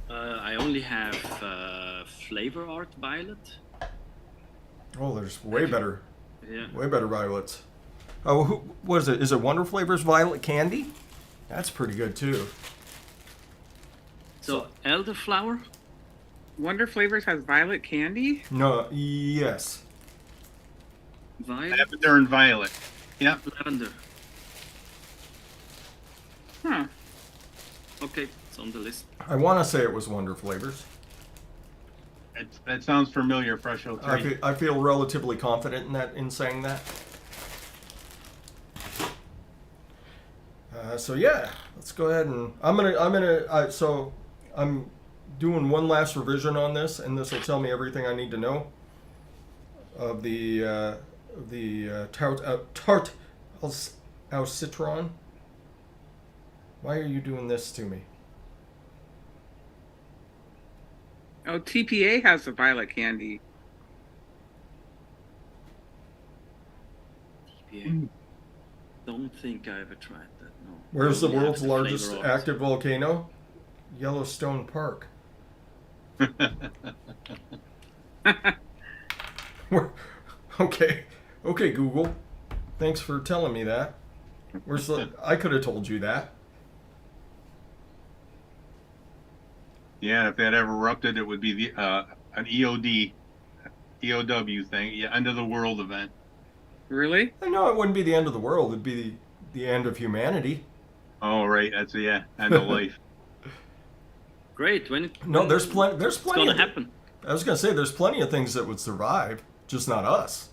I only have Flavor Art Violet. Oh, there's way better violets. Oh, what is it? Is it Wonder Flavors Violet Candy? That's pretty good too. So elderflower. Wonder Flavors has violet candy? No, yes. Violet. Lavender and violet. Yep. Lavender. Huh. Okay, it's on the list. I want to say it was Wonder Flavors. That sounds familiar, fresh03. I feel relatively confident in saying that. So yeah, let's go ahead and I'm doing one last revision on this, and this will tell me everything I need to know of the tart au citron. Why are you doing this to me? Oh, TPA has the violet candy. TPA. Don't think I ever tried that. No. Where's the Only have world's Flavor largest Art. active volcano? Yellowstone Park. Okay, Google. Thanks for telling me that. I could have told you that. Yeah, if that ever erupted, it would be the an EOW thing. Yeah, end of the world event. Really? I know it wouldn't be the end of the world. It'd be the end of humanity. Oh, right. That's end of life. Great. There's plenty. It's gonna happen. I was gonna say there's plenty of things that would survive, just not us.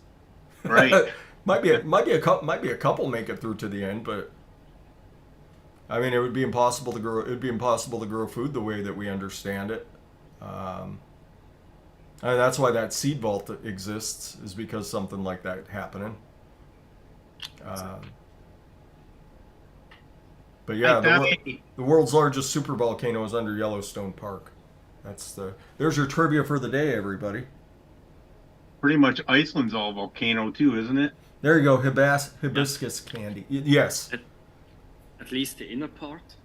Right. might be a couple make it through to the end, but I mean it would be impossible to grow. It'd be impossible to grow food the way that we understand it. And that's why that seed vault exists, is because something like that happening. But yeah, the world's largest supervolcano is under Yellowstone Park. There's your trivia for the day, everybody. Pretty much Iceland's all volcano too, isn't it? There you go, hibiscus candy. Yes. At least the inner part.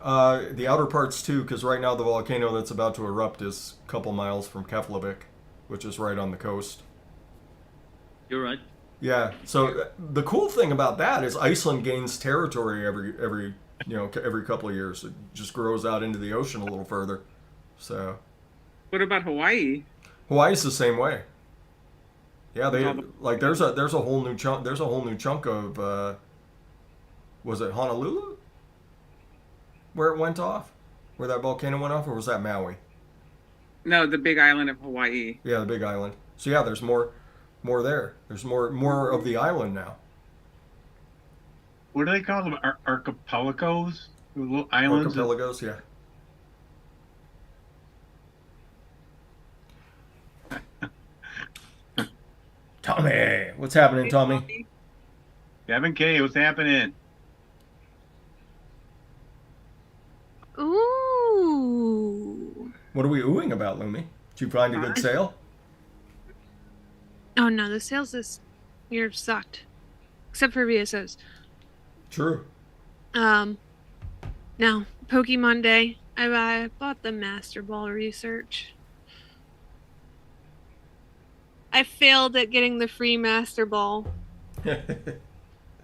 The outer parts too, because right now the volcano that's about to erupt is a couple miles from Keflavik, which is right on the coast. You're right. Yeah. So the cool thing about that is Iceland gains territory every every couple of years. It just grows out into the ocean a little further. So What about Hawaii? Hawaii's the same way. Yeah, they All the- like there's a whole new chunk of was it Honolulu where it went off, where that volcano went off, or was that Maui? No, the Big Island of Hawaii. Yeah, the Big Island. So yeah, there's more there. There's more of the island now. What do they call them? Archipelagos? The little islands? Archipelagos, yeah. Tommy, what's happening, Tommy? Kevin K, what's happening? Ooh. What are we oohing about, Lumi? Did you find a good sale? Oh no, the sales this year sucked. Except for VSOs. True. No. Pokemon Day. I bought the Master Ball research. I failed at getting the free Master Ball.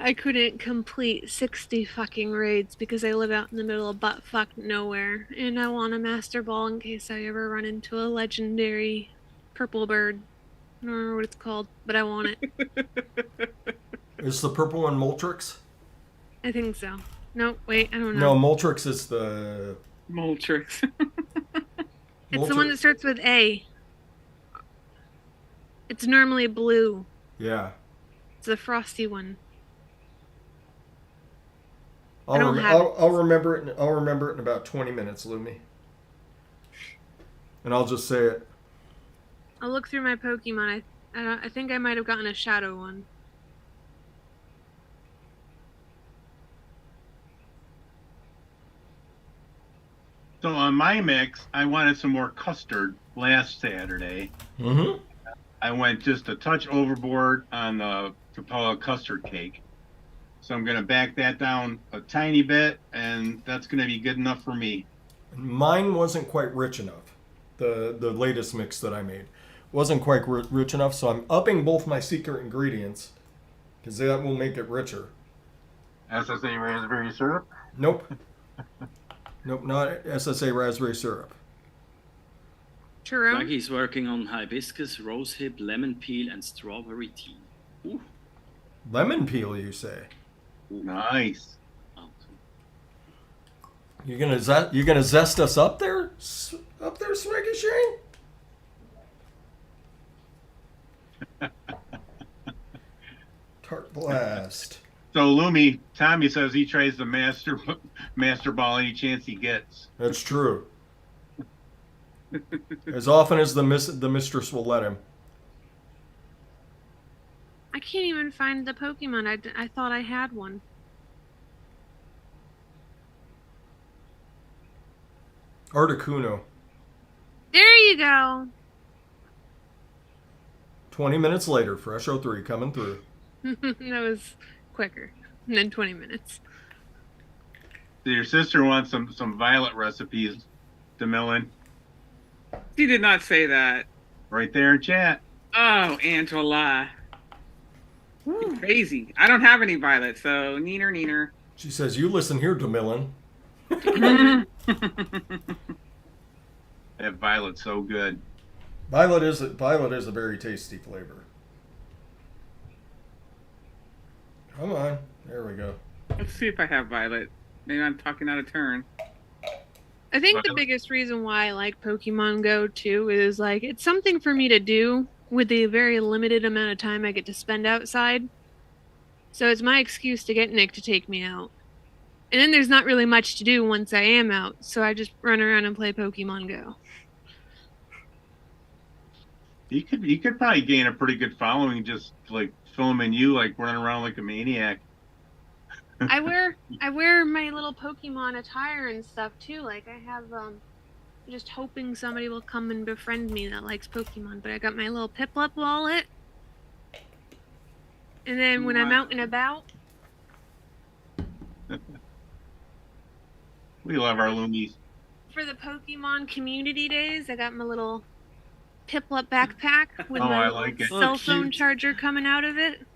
I couldn't complete 60 fucking raids because I live out in the middle of buttfuck nowhere. And I want a Master Ball in case I ever run into a legendary purple bird. I don't remember what it's called, but I want it. Is the purple one Moltrix? I think so. No, wait, I don't No, know. Moltrix is the... Moltrix. It's the one that starts with A. It's normally blue. Yeah. It's the frosty one. I'll remember it. I'll remember it in about 20 minutes, Lumi. And I'll just say it. I'll look through my Pokemon. I think I might have gotten a shadow one. So on my mix, I wanted some more custard last Saturday. Mm-hmm. I went just a touch overboard on the Capella custard cake. So I'm going to back that down a tiny bit, and that's going to be good enough for me. Mine wasn't quite rich enough. The latest mix that I made wasn't quite rich enough, so I'm upping both my secret ingredients because that will make it richer. SSA raspberry syrup? Nope. Nope, not SSA raspberry syrup. Churro? Frankie's working on hibiscus, rosehip, lemon peel, and strawberry tea. Ooh. Lemon peel, you say? Nice. Oh, You're gonna zest us up there, Swaggy Shane? Tart blast. So Lumi, Tommy says he tries the master ball any chance he gets. That's true. As often as the mistress will let him. I can't even find the Pokemon. I thought I had one. Articuno. There you go. 20 minutes later, fresh03 coming through. That was quicker than 20 minutes. So your sister wants some violet recipes, DeMillan. She did not say that. Right there in chat. Oh, Angela. Crazy. I don't have any violet, so neener. She says, "You listen here, DeMillan." That violet's so good. Violet is a very tasty flavor. Come on, there we go. Let's see if I have violet. Maybe I'm talking out of turn. I think the biggest reason why I like Pokemon Go too is like it's something for me to do with the very limited amount of time I get to spend outside. So it's my excuse to get Nick to take me out. And then there's not really much to do once I am out, so I just run around and play Pokemon Go. You could probably gain a pretty good following just like filming you like running around like a maniac. I wear my little Pokemon attire and stuff too. Like I have just hoping somebody will come and befriend me that likes Pokemon. But I got my little Piplup wallet. And then when I'm out and about, We love our Loomies. for the Pokemon community days, I got my little Piplup backpack with Oh, my I little like it. cell Oh, phone cute. charger coming out of it.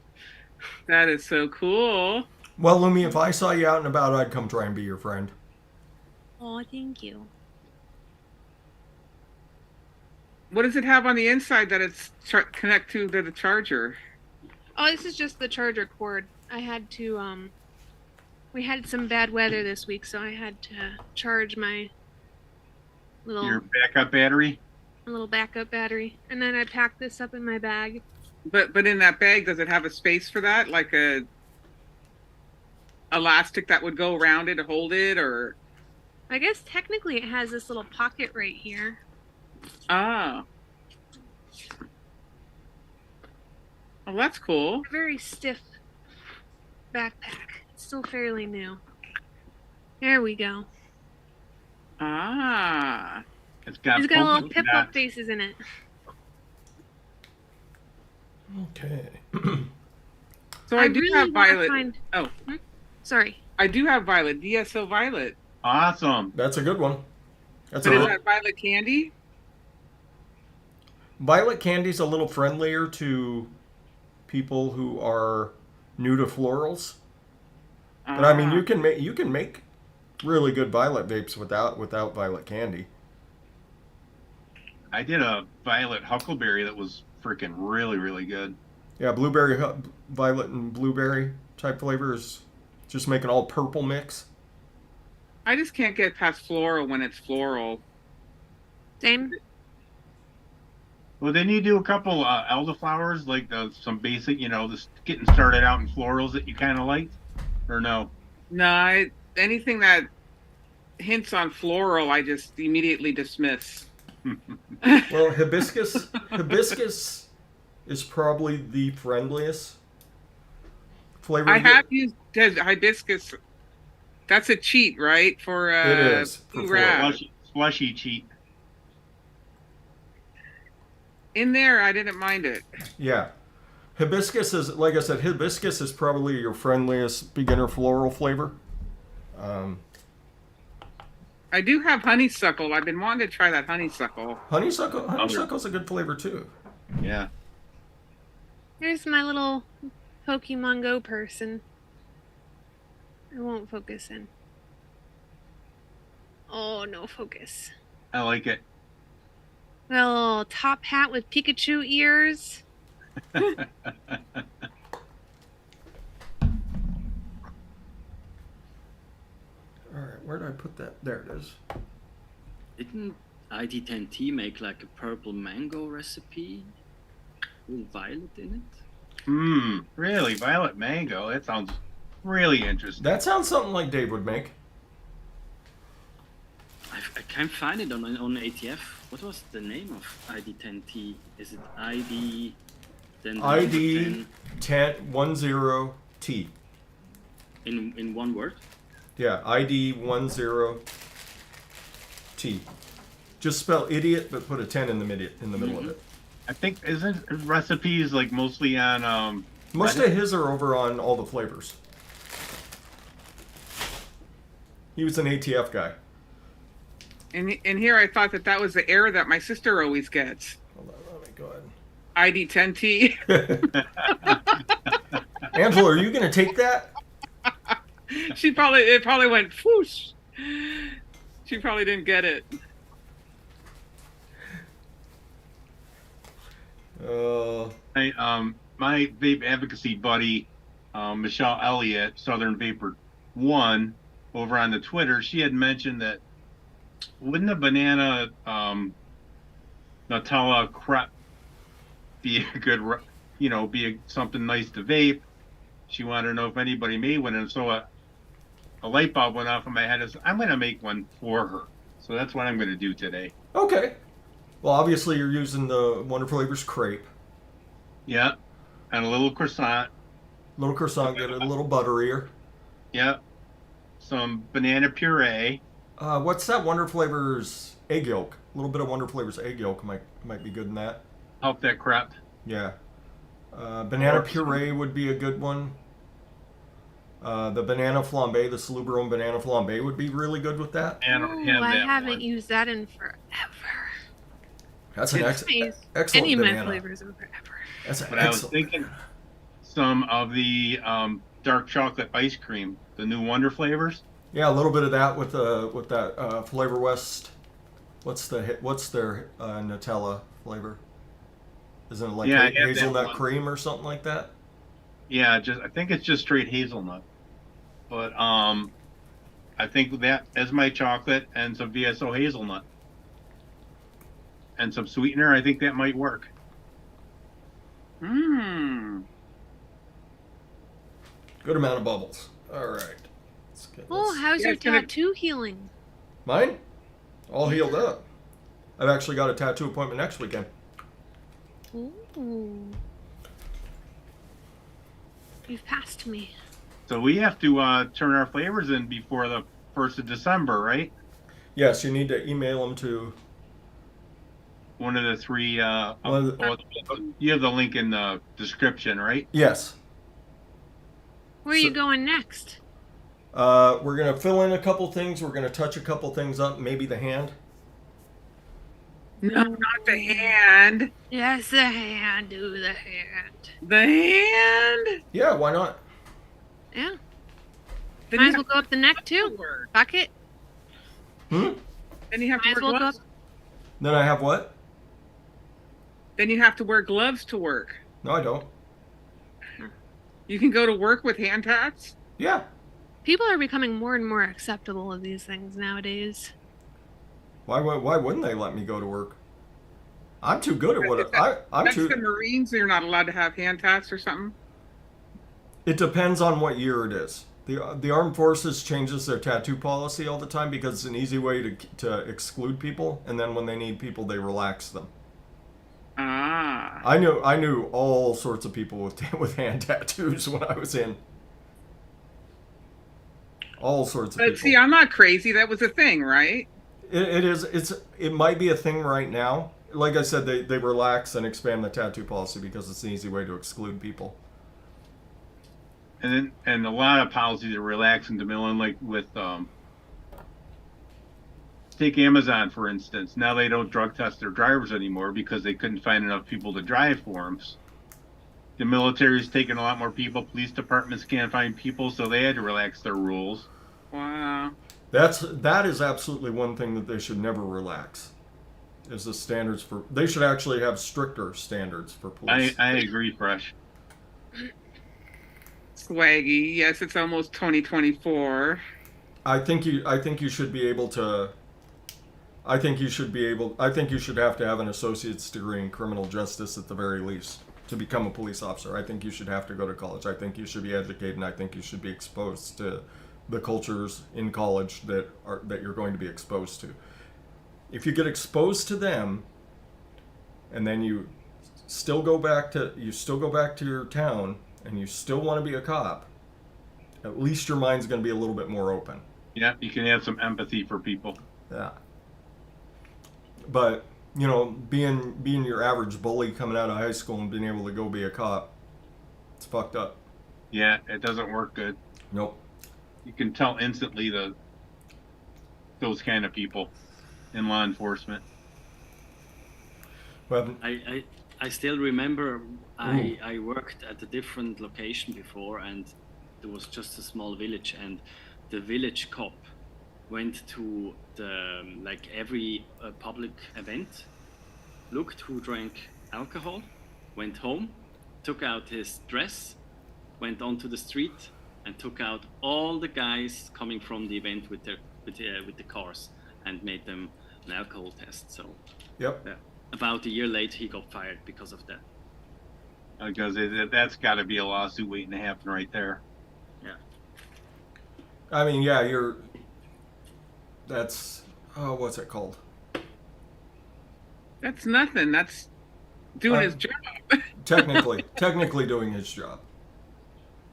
That is so cool. Well, Lumi, if I saw you out and about, I'd come try and be your friend. Oh, thank you. What does it have on the inside that it's connect to the charger? Oh, this is just the charger cord. I had to we had some bad weather this week, so I had to charge my Your backup battery. little backup battery, and then I packed this up in my bag. But in that bag, does it have a space for that, like a elastic that would go around it to hold it, or? I guess technically it has this little pocket right here. Ah. Oh, that's cool. A very stiff backpack. It's still fairly new. There we go. Ah. It's got. It's got a little polka Piplup dots. faces in it. Okay. So I do really have wanna Violet. find- Oh, Sorry. I do have Violet. DSO Violet. Awesome. That's a good one. That's But is a that Violet Candy? Violet Candy's a little friendlier to people who are new to florals. But I mean, Ah. you can make really good violet vapes without Violet Candy. I did a violet huckleberry that was freaking really, really good. Yeah, blueberry, violet, and blueberry type flavors. Just make an all purple mix. I just can't get past floral when it's floral. Same. Well, then you do a couple elderflowers, like some basic, just getting started out in florals that you kind of liked, or no? No, anything that hints on floral, I just immediately dismiss. Well, hibiscus is probably the friendliest flavor. I to get. have used hibiscus. That's a cheat, right? For It is, for blue floral. wrap. Slushy cheat. In there, I didn't mind it. Yeah. Hibiscus is, like I said, hibiscus is probably your friendliest beginner floral flavor. I do have honeysuckle. I've been wanting to try that honeysuckle. Honeysuckle's a good flavor too. Yeah. There's my little Pokemon Go person. I won't focus in. Oh, no focus. I like it. Got a little top hat with Pikachu ears. All right, where did I put that? There it is. Didn't ID10T make like a purple mango recipe with violet in it? Really? Violet mango? That sounds really interesting. That sounds something like Dave would make. I can't find it on ATF. What was the name of ID10T? Is it ID? Then the number ID 10T. in one word? Yeah, ID 10T. Just spell idiot, but put a 10 in the middle of it. I think isn't recipes like mostly on Most of his are over on all the flavors. He was an ATF guy. And here I thought that was the error that my sister always gets. Hold on, let me go ID 10T. ahead. Angela, are you going to take that? It probably went whoosh. She probably didn't get it. My vape advocacy buddy, Michelle Elliott, Southern Vapor One, over on the Twitter, she had mentioned that wouldn't a banana Nutella crepe be a good, something nice to vape? She wanted to know if anybody made one, and so a light bulb went off in my head. I'm going to make one for her, so that's what I'm going to do today. Okay. Well, obviously you're using the Wonder Flavors crepe. Yeah, and a little croissant. Little croissant, get a little butterier. Yeah, some banana puree. What's that Wonder Flavors egg yolk? A little bit of Wonder Flavors egg yolk might be good in that. Help that crepe. Yeah. Banana puree would be a good one. The banana flambe, the Salubrone banana flambe would be really good with that. I don't have I that haven't one. used that in forever. That's an It's excellent Any of my banana. flavors in forever. That's an But I was excellent thinking banana. some of the dark chocolate ice cream, the new Wonder flavors. Yeah, a little bit of that with that Flavor West. What's their Nutella flavor? Isn't it like Yeah, I have that hazelnut one. cream or something like that? Yeah, I think it's just straight hazelnut. But I think that as my chocolate and some VSO hazelnut and some sweetener, I think that might work. Hmm. Good amount of bubbles. All right. Let's get Oh, this. how's Yeah, your it's gonna- tattoo healing? Mine? All healed up. I've actually got a tattoo appointment next weekend. Ooh. You've passed me. So we have to turn our flavors in before the 1st of December, right? Yes, you need to email them to. One of the three. One of You have the link in the description, right? Yes. Where are you So- going next? We're gonna fill in a couple things. We're gonna touch a couple things up. Maybe the hand. No, not the hand. Yes, the hand. Do the hand. The hand. Yeah, why not? Yeah. Then Might you as well have go up the neck to too. work. Fuck it. Hmm. Then you have to Might as wear well go gloves. up. Then I have what? Then you have to wear gloves to work. No, I don't. You can go to work with hand tats. Yeah. People are becoming more and more acceptable of these things nowadays. Why wouldn't they let me go to work? I'm too good at what I'm That's too. the Marines. You're not allowed to have hand tats or something. It depends on what year it is. The armed forces changes their tattoo policy all the time because it's an easy way to exclude people, and then when they need people, they relax them. Ah. I knew all sorts of people with hand tattoos when I was in. All sorts of But people. see, I'm not crazy. That was a thing, right? It might be a thing right now. Like I said, they relax and expand the tattoo policy because it's an easy way to exclude people. And a lot of policies are relaxing to Millen, like with take Amazon for instance. Now they don't drug test their drivers anymore because they couldn't find enough people to drive for them. The military's taking a lot more people. Police departments can't find people, so they had to relax their rules. Wow. That is absolutely one thing that they should never relax. Is the standards for? They should actually have stricter standards for police. I agree, Fresh. Swaggy. Yes, it's almost 2024. I think you should be able to. I think you should have to have an associate's degree in criminal justice at the very least to become a police officer. I think you should have to go to college. I think you should be educated, and I think you should be exposed to the cultures in college that you're going to be exposed to. If you get exposed to them, and then you still go back to your town, and you still want to be a cop, at least your mind's going to be a little bit more open. Yeah, you can have some empathy for people. Yeah. But, being your average bully coming out of high school and being able to go be a cop, it's fucked up. Yeah, it doesn't work good. Nope. You can tell instantly those kind of people in law enforcement. Well, I still remember I worked at a different location before, and there was just a small village, and the village cop went to every public event, looked who drank alcohol, went home, took out his dress, went onto the street, and took out all the guys coming from the event with the cars and made them an alcohol test. So yep. about a year later, he got fired because of that. Because that's got to be a lawsuit waiting to happen right there. Yeah. I mean, yeah, that's, what's it called? That's nothing. That's doing his job. technically doing his job.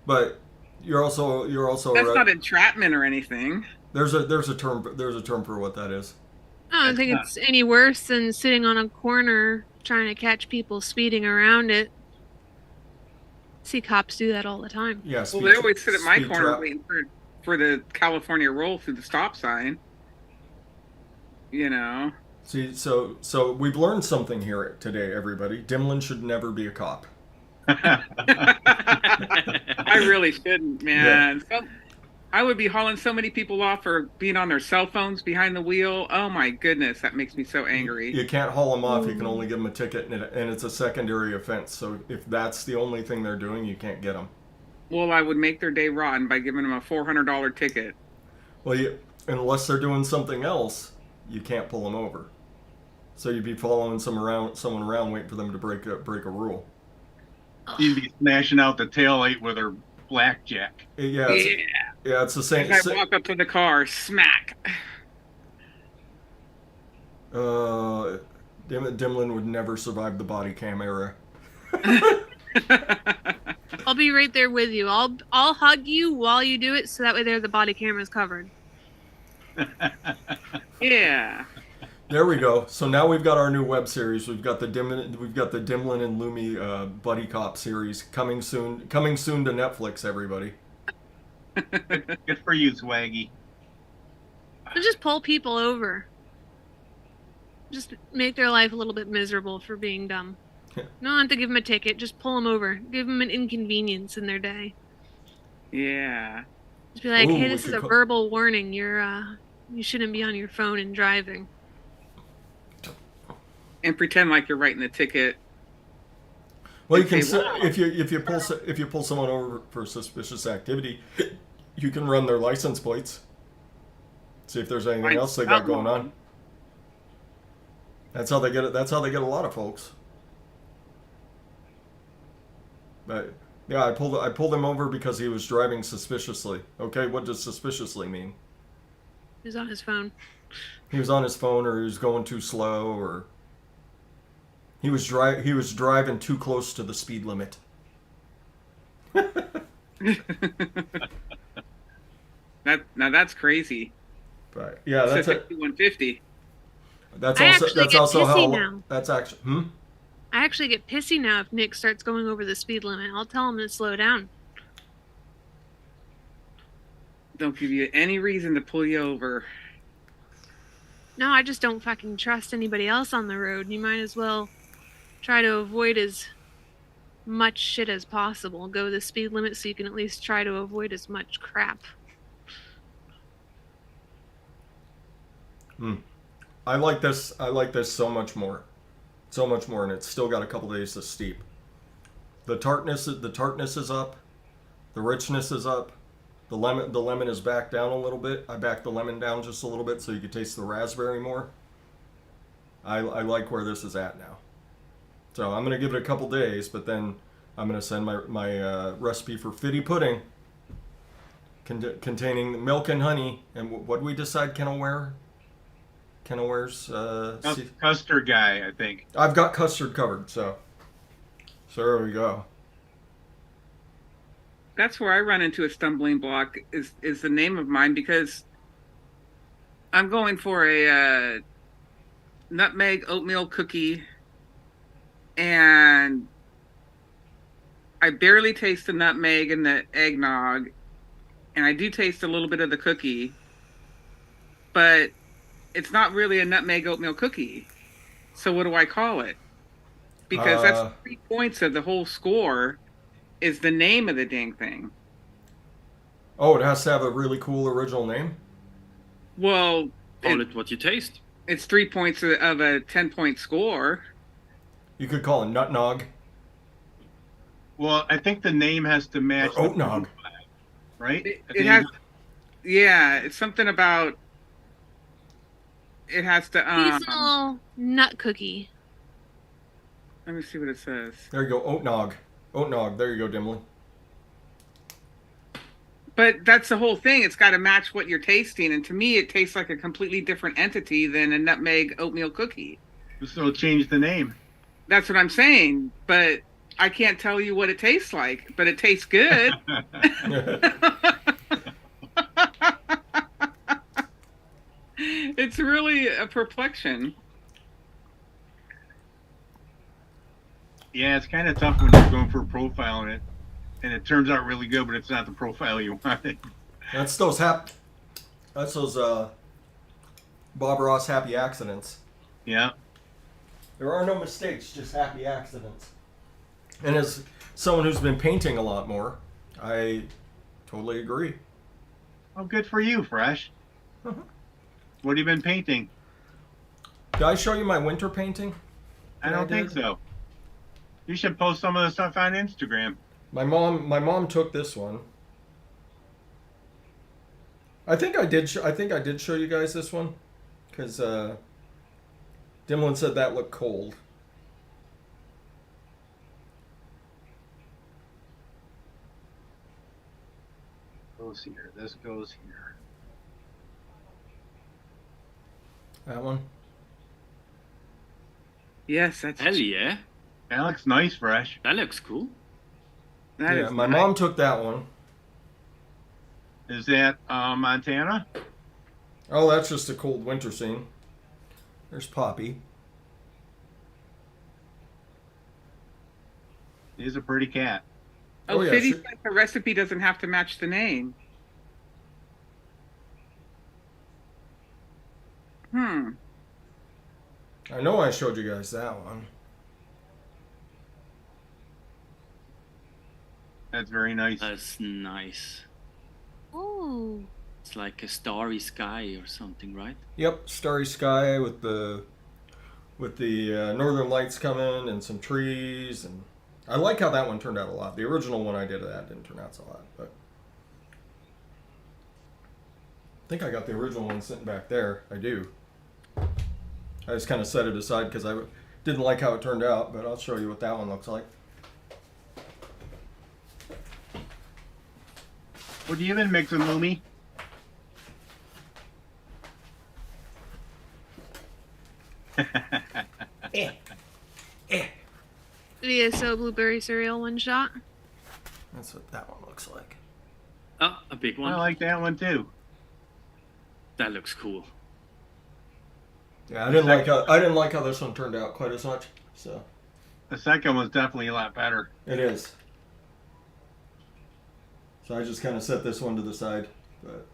But you're also That's not entrapment or anything. There's a term for what that is. I don't think it's any worse than sitting on a corner trying to catch people speeding around it. see cops do that all the time. Yeah. Well, they always sit at my speed corner trap. waiting for the California roll through the stop sign. You know. See, so we've learned something here today, everybody. Dimlin should never be a cop. I really shouldn't, man. I would be hauling so many people off for being on their cell phones behind the wheel. Oh my goodness, that makes me so angry. You can't haul them off. You can only give them a ticket, and it's a secondary offense. So if that's the only thing they're doing, you can't get them. Well, I would make their day rotten by giving them a $400 ticket. Well, unless they're doing something else, you can't pull them over. So you'd be following someone around, waiting for them to break a rule. You'd be smashing out the taillight with her blackjack. Yeah, it's the same. As I walk up to the car, smack. Dimlin would never survive the body cam era. I'll be right there with you. I'll hug you while you do it, so that way there the body camera's covered. Yeah. There we go. So now we've got our new web series. We've got the Dimlin and Lumi buddy cop series coming soon to Netflix. Everybody. Good for you, Swaggy. So just pull people over. Just make their life a little bit miserable for being dumb. Yeah. You don't have to give them a ticket. Just pull them over. Give them an inconvenience in their day. Yeah. Just be like, Ooh, hey, we this is should a verbal warning. You shouldn't be on your phone and driving. And pretend like you're writing the ticket. Well, you can Okay, wow. if you pull someone over for suspicious activity, you can run their license plates. See if there's anything else they got going on. That's how they get it. That's how they get a lot of folks. But yeah, I pulled him over because he was driving suspiciously. Okay, what does suspiciously mean? He was on his phone. He was on his phone, or he was going too slow, or he was driving too close to the speed limit. That's crazy. But yeah, that's it. 5150. That's I also actually that's get also pissy how now. that's actually I actually get pissy now if Nick starts going over the speed limit. I'll tell him to slow down. Don't give you any reason to pull you over. No, I just don't fucking trust anybody else on the road. You might as well try to avoid as much shit as possible. Go the speed limit so you can at least try to avoid as much crap. I like this so much more. So much more, and it's still got a couple days to steep. The tartness is up. The richness is up. The lemon is back down a little bit. I backed the lemon down just a little bit so you could taste the raspberry more. I like where this is at now. So I'm gonna give it a couple days, but then I'm gonna send my recipe for fitty pudding, containing milk and honey. And what do we decide Kenilware's Custard guy, I think. I've got custard covered, so there we go. That's where I run into a stumbling block is the name of mine, because I'm going for a nutmeg oatmeal cookie, and I barely taste the nutmeg and the eggnog, and I do taste a little bit of the cookie, but it's not really a nutmeg oatmeal cookie. So what do I call it? Because that's 3 points of the whole score is the name of the dang thing. Oh, it has to have a really cool original name? Well, Call it what you taste. it's 3 points of a 10-point score. You could call it Nutnog. Well, I think the name has to match. Or Oatnog. Right? It has, yeah, it's something about. It has to. Seasonal nut cookie. Let me see what it says. There you go, Oatnog. Oatnog, there you go, Dimly. But that's the whole thing. It's got to match what you're tasting, and to me, it tastes like a completely different entity than a nutmeg oatmeal cookie. So change the name. That's what I'm saying, but I can't tell you what it tastes like. But it tastes good. It's really a perplexion. Yeah, it's kind of tough when you're going for a profile on it. and it turns out really good, but it's not the profile you wanted. That's those Bob Ross happy accidents. Yeah. There are no mistakes, just happy accidents. And as someone who's been painting a lot more, I totally agree. Oh, good for you, Fresh. Mhm. What have you been painting? Did I show you my winter painting? I don't think so. You should post some of the stuff on Instagram. My mom took this one. I think I did show you guys this one, because Dimlin said that looked cold. Goes here. This goes here. That one. Yes, that's Hell yeah. That looks nice, Fresh. That looks cool. that Yeah, is my nice. mom took that one. Is that Montana? Oh, that's just a cold winter scene. There's Poppy. He's a pretty cat. Oh, Oh, yeah, Fiddy sure. said the recipe doesn't have to match the name. I know I showed you guys that one. That's very nice. That's nice. Ooh. It's like a starry sky or something, right? Yep, starry sky with the northern lights coming and some trees, and I like how that one turned out a lot. The original one I did of that didn't turn out so hot, but I think I got the original one sitting back there. I do. I just kind of set it aside because I didn't like how it turned out, but I'll show you what that one looks like. What have you been mixing, Lumi? VSO blueberry cereal one shot. That's what that one looks like. Oh, a big one. I like that one too. That looks cool. Yeah, I didn't like how this one turned out quite as much. So The second one's definitely a lot better. it is. So I just kind of set this one to the side, but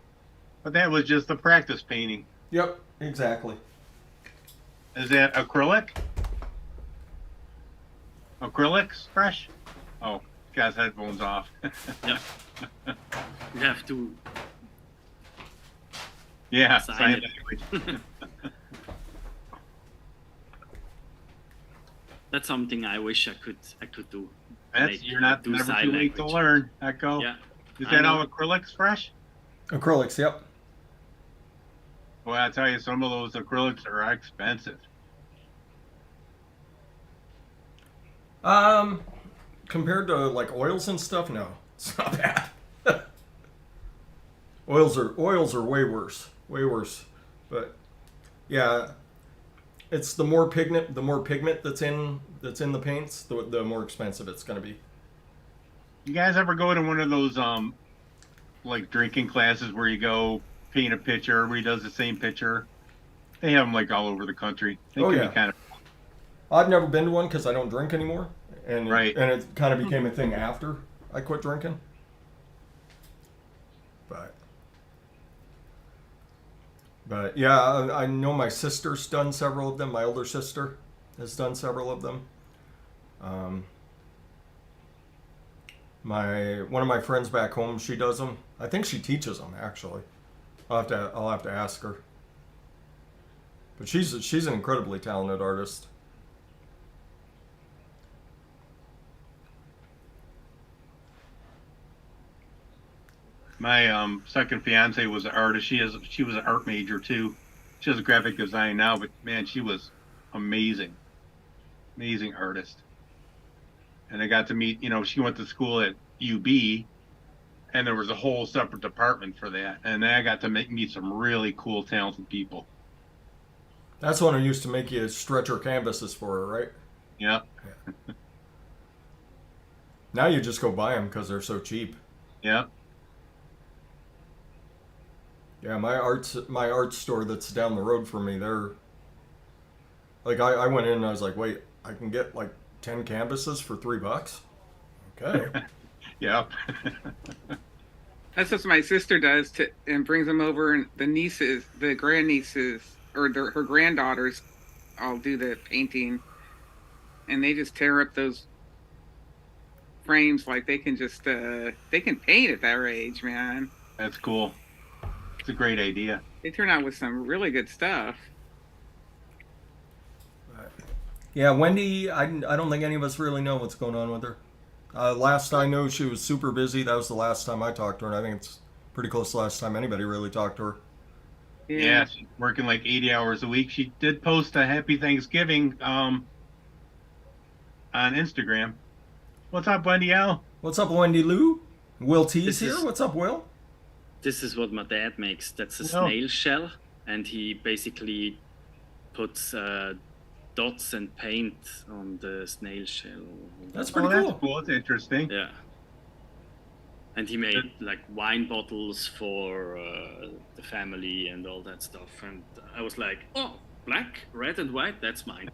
But that was just the practice painting. yep, exactly. Is that acrylic? Acrylics, Fresh? Oh, guy's headphones off. Yeah. You have to. Yeah, Sign sign it. language. That's something I wish I could do. That's Like, you're not do never sign too late to language. learn. Echo. Yeah. Is I that know. all acrylics, Fresh? Acrylics, yep. Well, I tell you, some of those acrylics are expensive. Compared to like oils and stuff, no, it's not bad. oils are way worse, But yeah, it's the more pigment that's in the paints, the more expensive it's gonna be. You guys ever go to one of those like drinking classes where you go paint a picture, everybody does the same picture? They have them like all over the country. They Oh, can yeah. be kind of I've never been to one because I don't drink anymore, and Right. it kind of became a thing after I quit drinking. But yeah, I know my sister's done several of them. My older sister has done several of them. One of my friends back home, she does them. I think she teaches them actually. I'll have to ask her. But she's an incredibly talented artist. My second fiance was an artist. She was an art major too. She does graphic design now, but man, she was amazing artist. And I got to meet. She went to school at UB, and there was a whole separate department for that. And then I got to meet some really cool, talented people. That's one who used to make you stretch her canvases for her, right? Yeah, Now you just go buy them because they're so cheap. yeah. Yeah, my art store that's down the road from me, they're like I went in and I was like, wait, I can get like 10 canvases for $3? Okay. Yep. That's what my sister does and brings them over, and the nieces, the grandnieces, or her granddaughters, all do the painting, and they just tear up those frames like they can just they can paint at their age, man. That's cool. It's a great idea. They turn out with some really good stuff. Yeah, Wendy, I don't think any of us really know what's going on with her. Last I know, she was super busy. That was the last time I talked to her, and I think it's pretty close to the last time anybody really talked to her. Yeah, she's working like 80 hours a week. She did post a Happy Thanksgiving on Instagram. What's up, Wendy L? What's up, Wendy Lou? Will T's This here. is- What's up, Will? This is what my dad makes. That's a Wow. snail shell, and he basically puts dots and paint on the snail shell. That's pretty That's cool. cool. It's interesting. Yeah. And he made like wine bottles for the family and all that stuff. And I was like, oh, black, red, and white, that's mine.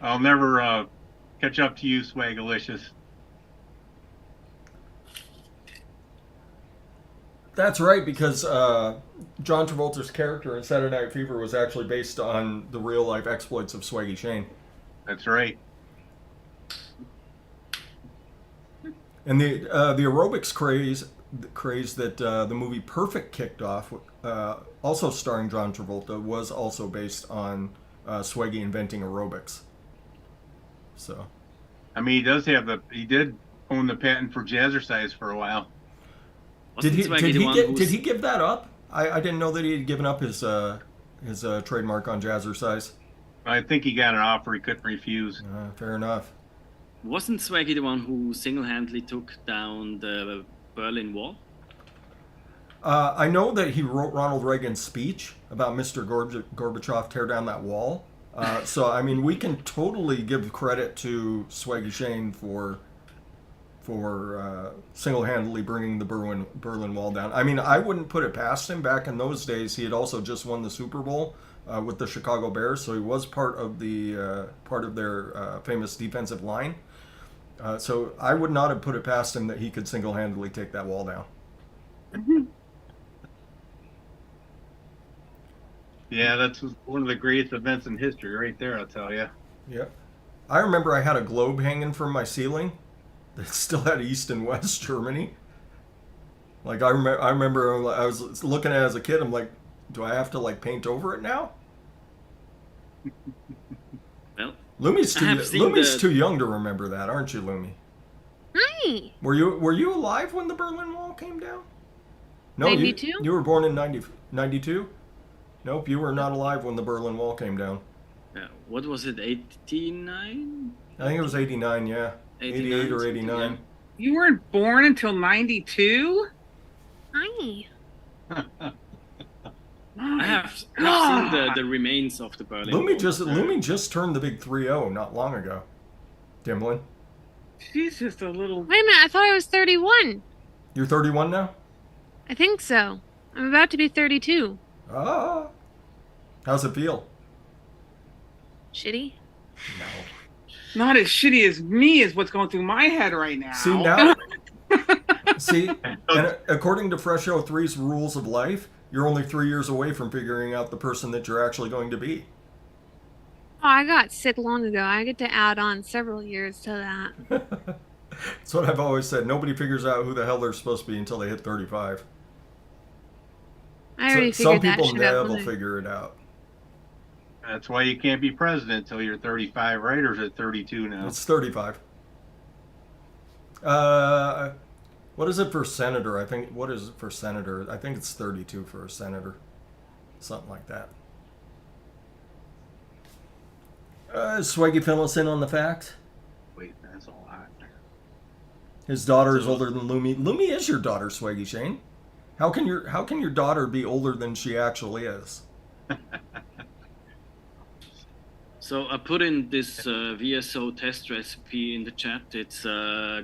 I'll never catch up to you, Swagalicious. That's right, because John Travolta's character in Saturday Night Fever was actually based on the real life exploits of Swaggy Shane. That's right. And the aerobics craze that the movie Perfect kicked off, also starring John Travolta, was also based on Swaggy inventing aerobics. So, I mean, he did own the patent for jazzercise for a while. did Wasn't he Swaggy the one who's- did he give that up? I didn't know that he had given up his trademark on jazzercise. I think he got an offer he couldn't refuse. Fair enough. Wasn't Swaggy the one who single-handedly took down the Berlin Wall? I know that he wrote Ronald Reagan's speech about Mr. Gorbachev tear down that wall. So, I mean, we can totally give credit to Swaggy Shane for single-handedly bringing the Berlin Wall down. I mean, I wouldn't put it past him. Back in those days, he had also just won the Super Bowl with the Chicago Bears, so he was part of their famous defensive line. So I would not have put it past him that he could single-handedly take that wall down. Yeah, that's one of the greatest events in history right there, I'll tell you. Yeah. I remember I had a globe hanging from my ceiling that still had East and West Germany. Like I remember I was looking at it as a kid. I'm like, do I have to like paint over it now? Well, Lumi's I have seen the- too young to remember that, aren't you, Lumi? Hi. Were you alive when the Berlin Wall came down? No, 92? You were born in 92? Nope, you were not alive when the Berlin Wall came down. yeah, what was it, 89? I think it was 89, yeah. 88 or 89. You weren't born until 92? Hi. I have seen the remains of the Berlin Wall. Lumi just turned the big 3-0 not long ago. Dimlin. She's just a little. Wait a minute, I thought I was 31. You're 31 now? I think so. I'm about to be 32. Ah. How's it feel? Shitty. No. Not as shitty as me is what's going through my head right now. See now? See, and according to fresh03's rules of life, you're only 3 years away from figuring out the person that you're actually going to be. Oh, I got sick long ago. I get to add on several years to that. That's what I've always said. Nobody figures out who the hell they're supposed to be until they hit 35. I already Some figured that people shit out. never when I- figure it out. That's why you can't be president until you're 35, right? Or is it 32 now? It's 35. What is it for senator? What is it for senator? I think it's 32 for a senator. Something like that. Swaggy fill us in on the facts. Wait, that's a lot. His daughter is older than Lumi. Lumi is your daughter, Swaggy Shane. How can your daughter be older than she actually is? So I put in this VSO test recipe in the chat. It's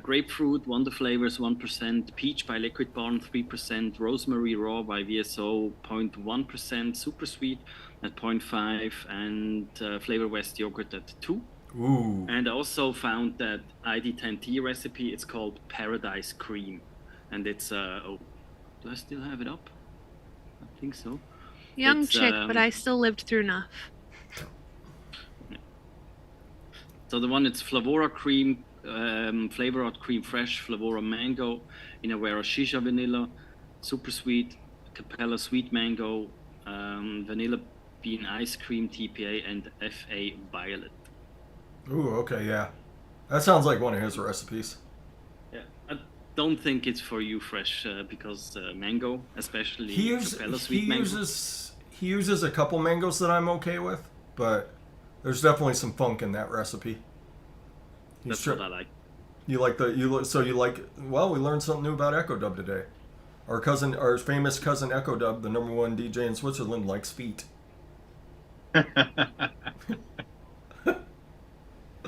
grapefruit, Wonder Flavors 1%, peach by Liquid Barn 3%, rosemary raw by VSO 0.1%, super sweet at 0.5, and Flavor West yogurt at 2. Ooh. And I also found that ID10T recipe. It's called Paradise Cream, and it's oh, do I still have it up? I think so. Young It's, chick, but I still lived through enough. So the one, it's Flavora Cream, Flavor Out Cream Fresh, Flavora Mango, Inawera Shisha Vanilla, Super Sweet, Capella Sweet Mango, Vanilla Bean Ice Cream TPA, and FA Violet. Ooh, okay, yeah. That sounds like one of his recipes. Yeah, I don't think it's for you, Fresh, because mango, especially Capella Sweet Mango. He uses a couple mangoes that I'm okay with, but there's definitely some funk in that recipe. That's what I like. Well, we learned something new about Echo Dub today. Our famous cousin Echo Dub, the #1 DJ in Switzerland, likes feet.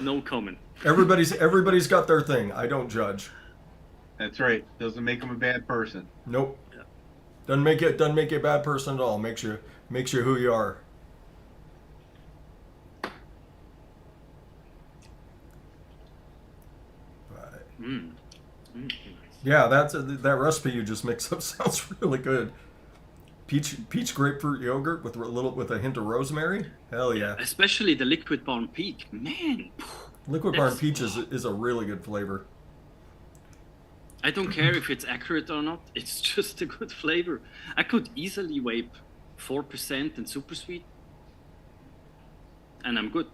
No comment. Everybody's got their thing. I don't judge. That's right. Doesn't make him a bad person. Nope. Yeah. Doesn't make you a bad person at all. Makes you who you are. But, yeah, that recipe you just mixed up sounds really good. Peach grapefruit yogurt with a hint of rosemary. Hell yeah! Especially the liquid barn peach, man. Liquid barn peach is a really good flavor. I don't care if it's accurate or not. It's just a good flavor. I could easily vape 4% and super sweet, and I'm good.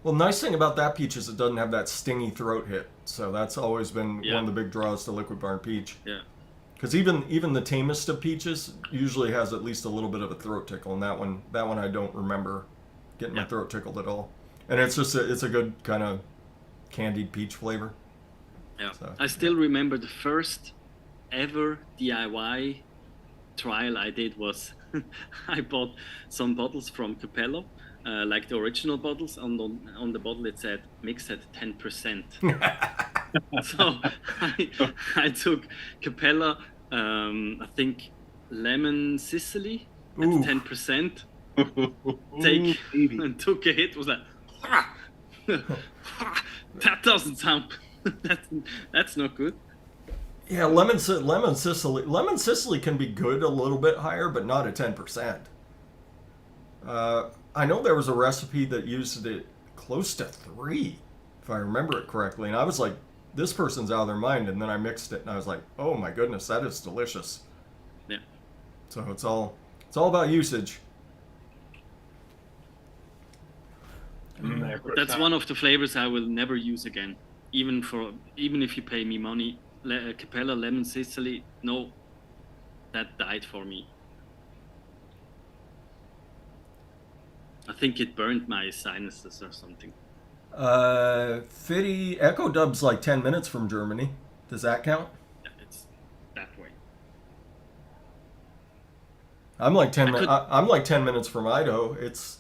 Well, nice thing about that peach is it doesn't have that stingy throat hit. So that's always been one of the big draws to Liquid Barn Peach. Yeah. Because even the tamest of peaches usually has at least a little bit of a throat tickle, and that one I don't remember getting my throat tickled at all. And it's just it's a good kind of candied peach flavor. Yeah. So, I still remember the first ever DIY trial I did was I bought some bottles from Capello. Like the original bottles, on the bottle it said mix at 10%. So I took Capella, I think lemon Sicily at 10%. And took a hit. Was like, that doesn't sound. That's not good. Yeah, lemon Sicily can be good a little bit higher, but not at 10%. I know there was a recipe that used it close to 3, if I remember it correctly, and I was like, this person's out of their mind, and then I mixed it, and I was like, oh my goodness, that is delicious. Yeah. So it's all about usage. That's one of the flavors I will never use again, even if you pay me money. Capella Lemon Sicily, no, that died for me. I think it burned my sinuses or something. Fitty Echo Dub's like 10 minutes from Germany. Does that count? Yeah, it's that way. I'm like 10 minutes from Idaho. It's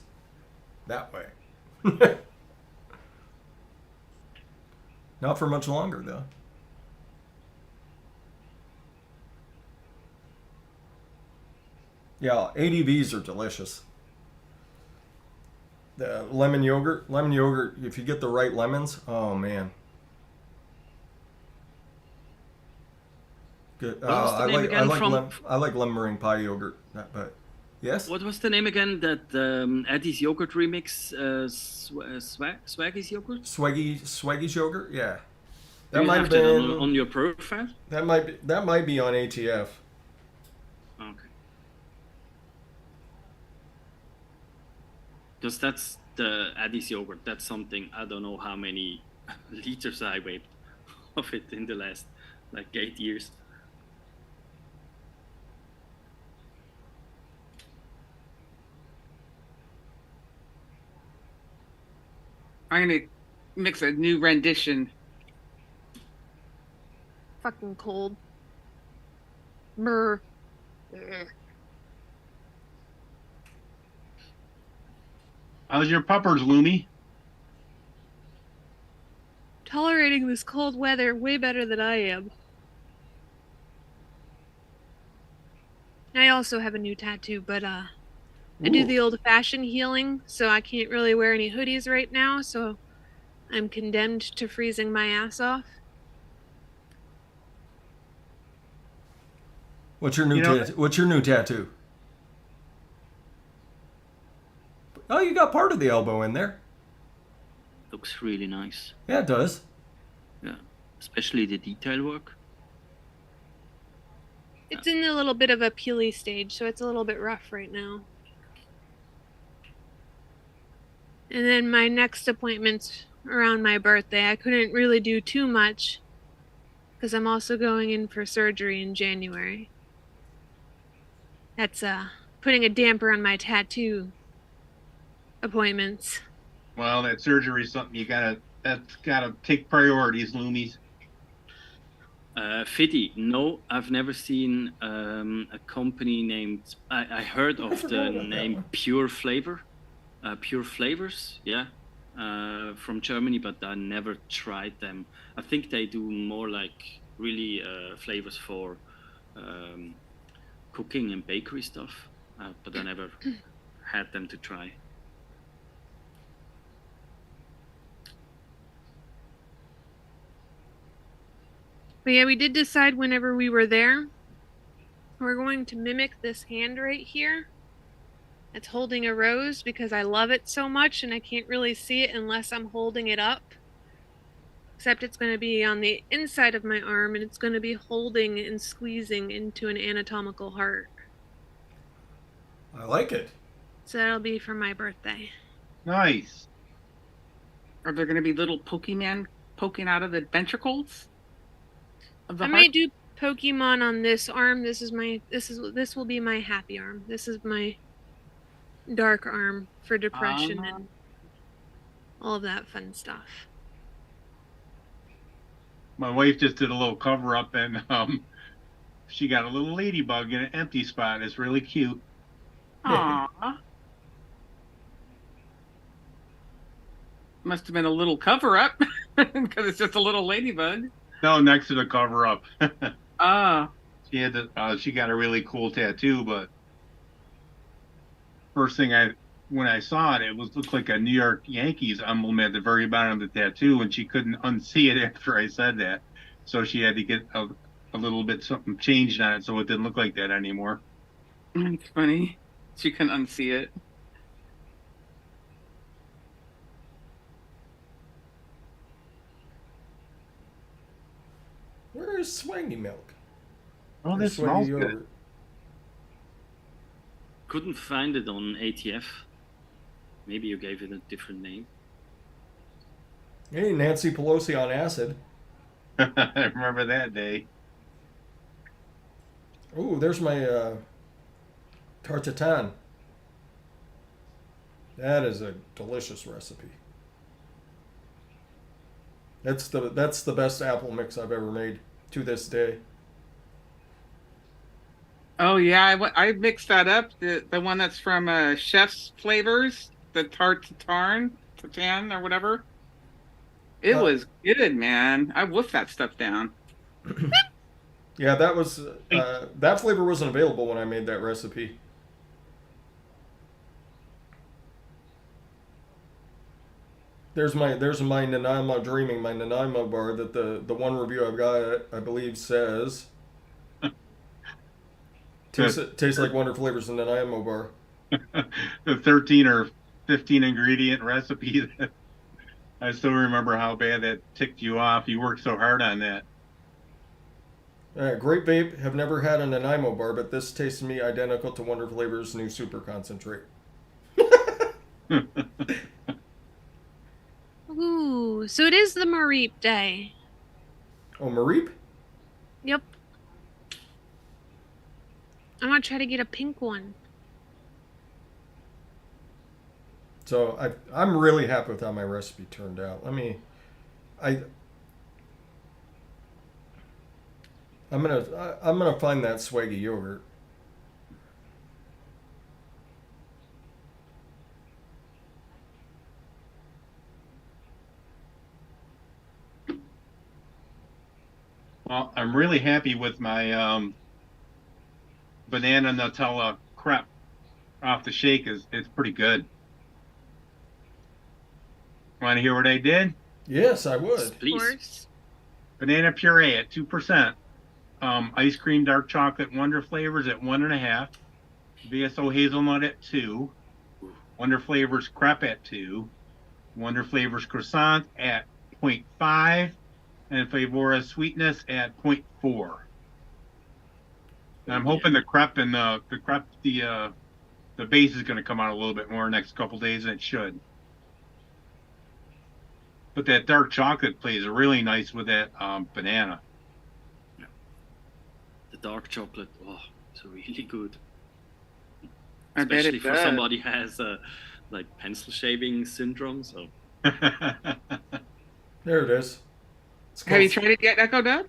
that way. Not for much longer though. Yeah, ADVs are delicious. The lemon yogurt, if you get the right lemons, oh man. Good. I like lemon meringue pie yogurt, but yes. What was the name again? That Eddie's yogurt remix, Swaggy's yogurt. Swaggy's yogurt, yeah. That might have been on your profile. That might be on ATF. Okay. Because that's the Addis yogurt. That's something, I don't know how many liters I vaped of it in the last 8 years. I'm gonna mix a new rendition. Fucking cold. Brr. How's your puppers, Loomy? Tolerating this cold weather way better than I am. I also have a new tattoo, but I do the old-fashioned healing, so I can't really wear any hoodies right now, so I'm condemned to freezing my ass off. What's your new What's your new tattoo? Oh, you got part of the elbow in there. Looks really nice. Yeah, it does. Yeah, especially the detail work. It's in a little bit of a peely stage, so it's a little bit rough right now. And then my next appointment's around my birthday. I couldn't really do too much because I'm also going in for surgery in January. That's putting a damper on my tattoo appointments. Well, that surgery is something that's gotta take priorities, Loomies. Fiddy, no, I've never seen a company named. I heard of the name Pure Flavor, Pure Flavors, yeah, from Germany, but I never tried them. I think they do more like really flavors for cooking and bakery stuff, but I never had them to try. But yeah, we did decide whenever we were there, we're going to mimic this hand right here. It's holding a rose because I love it so much and I can't really see it unless I'm holding it up. Except it's going to be on the inside of my arm and it's going to be holding and squeezing into an anatomical heart. I like it. So that'll be for my birthday. Nice. Are there going to be little Pokemon poking out of the ventricles of the I heart? may do Pokemon on this arm. This will be my happy arm. This is my dark arm for depression and all of that fun stuff. My wife just did a little cover up and she got a little ladybug in an empty spot. It's really cute. Aww. Must have been a little cover up because it's just a little ladybug. No, next to the cover up. Ah. She had she got a really cool tattoo, but first thing when I saw it, it looked like a New York Yankees emblem at the very bottom of the tattoo, and she couldn't unsee it after I said that. So she had to get a little bit something changed on it so it didn't look like that anymore. That's funny. She couldn't unsee it. Where is Swaggy Milk? Oh, this smells good. Couldn't find it on ATF. Maybe you gave it a different name. Hey, Nancy Pelosi on acid. I remember that day. Ooh, there's my tartatan. That is a delicious recipe. That's the best apple mix I've ever made to this day. Oh yeah, I mixed that up. The one that's from Chef's Flavors, the tartan or whatever. It was good, man. I wolfed that stuff down. Yeah, that was that flavor wasn't available when I made that recipe. There's my Nanaimo Dreaming, my Nanaimo bar that the one review I've got, I believe, says tastes like Wonder Flavors in Nanaimo bar. The 13 or 15 ingredient recipe. I still remember how bad that ticked you off. You worked so hard on that. Great vape. Have never had a Nanaimo bar, but this tastes to me identical to Wonder Flavors' new super concentrate. Ooh, so it is the Mareep Day. Oh, Mareep? Yep. I want to try to get a pink one. So I'm really happy with how my recipe turned out. I'm gonna find that swaggy yogurt. Well, I'm really happy with my banana Nutella crepe off the shake. It's pretty good. Want to hear what I did? Yes, I would. Of Please. course. Banana puree at 2%. Ice cream dark chocolate Wonder Flavors at 1.5. VSO hazelnut at 2. Wonder Flavors crepe at 2. Wonder Flavors croissant at 0.5. And Flavora sweetness at 0.4. And I'm hoping the crepe and the base is going to come out a little bit more next couple days, and it should. But that dark chocolate plays really nice with that banana. The dark chocolate, oh, it's really good. I bet Especially it for does. somebody who has like pencil shaving syndrome. So There it is. It's Have you called- tried it yet, Echo Dub?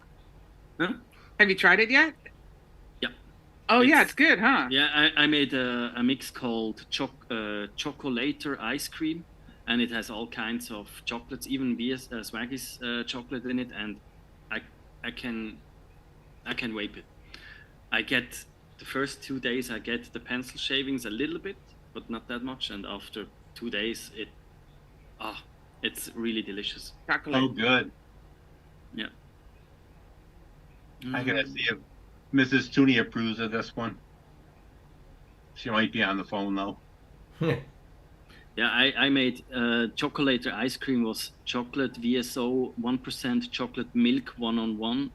Huh? Have you tried it yet? Yeah. Oh yeah, It's- it's good, huh? yeah, I made a mix called Chocolator ice cream, and it has all kinds of chocolates, even Swaggy's chocolate in it, and I can vape it. I get the first 2 days I get the pencil shavings a little bit, but not that much, and after 2 days it's really delicious. Chocolate. Oh, good. Yeah. I gotta see if Mrs. Tooney approves of this one. She might be on the phone though. Yeah, I made Chocolator ice cream was chocolate VSO 1%, chocolate milk 1-on-1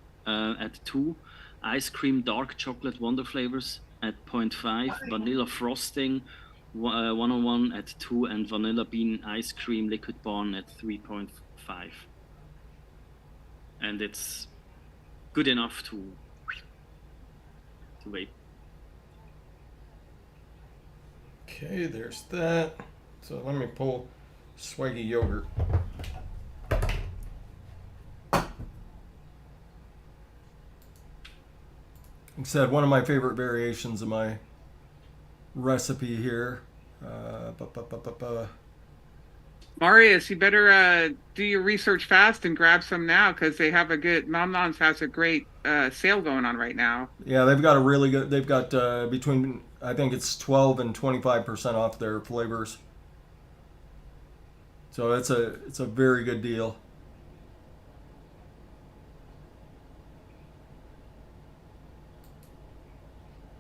at 2, ice cream dark chocolate Wonder Flavors at 0.5, vanilla frosting 1-on-1 at 2, and vanilla bean ice cream liquid barn at 3.5. And it's good enough to vape. Okay, there's that. So let me pull Swaggy yogurt. Like I said, one of my favorite variations of my recipe here. Marius, you better do your research fast and grab some now, because they have a good. Nom Noms has a great sale going on right now. Yeah, they've got a really good. They've got between, I think it's 12 and 25% off their flavors. So it's a very good deal.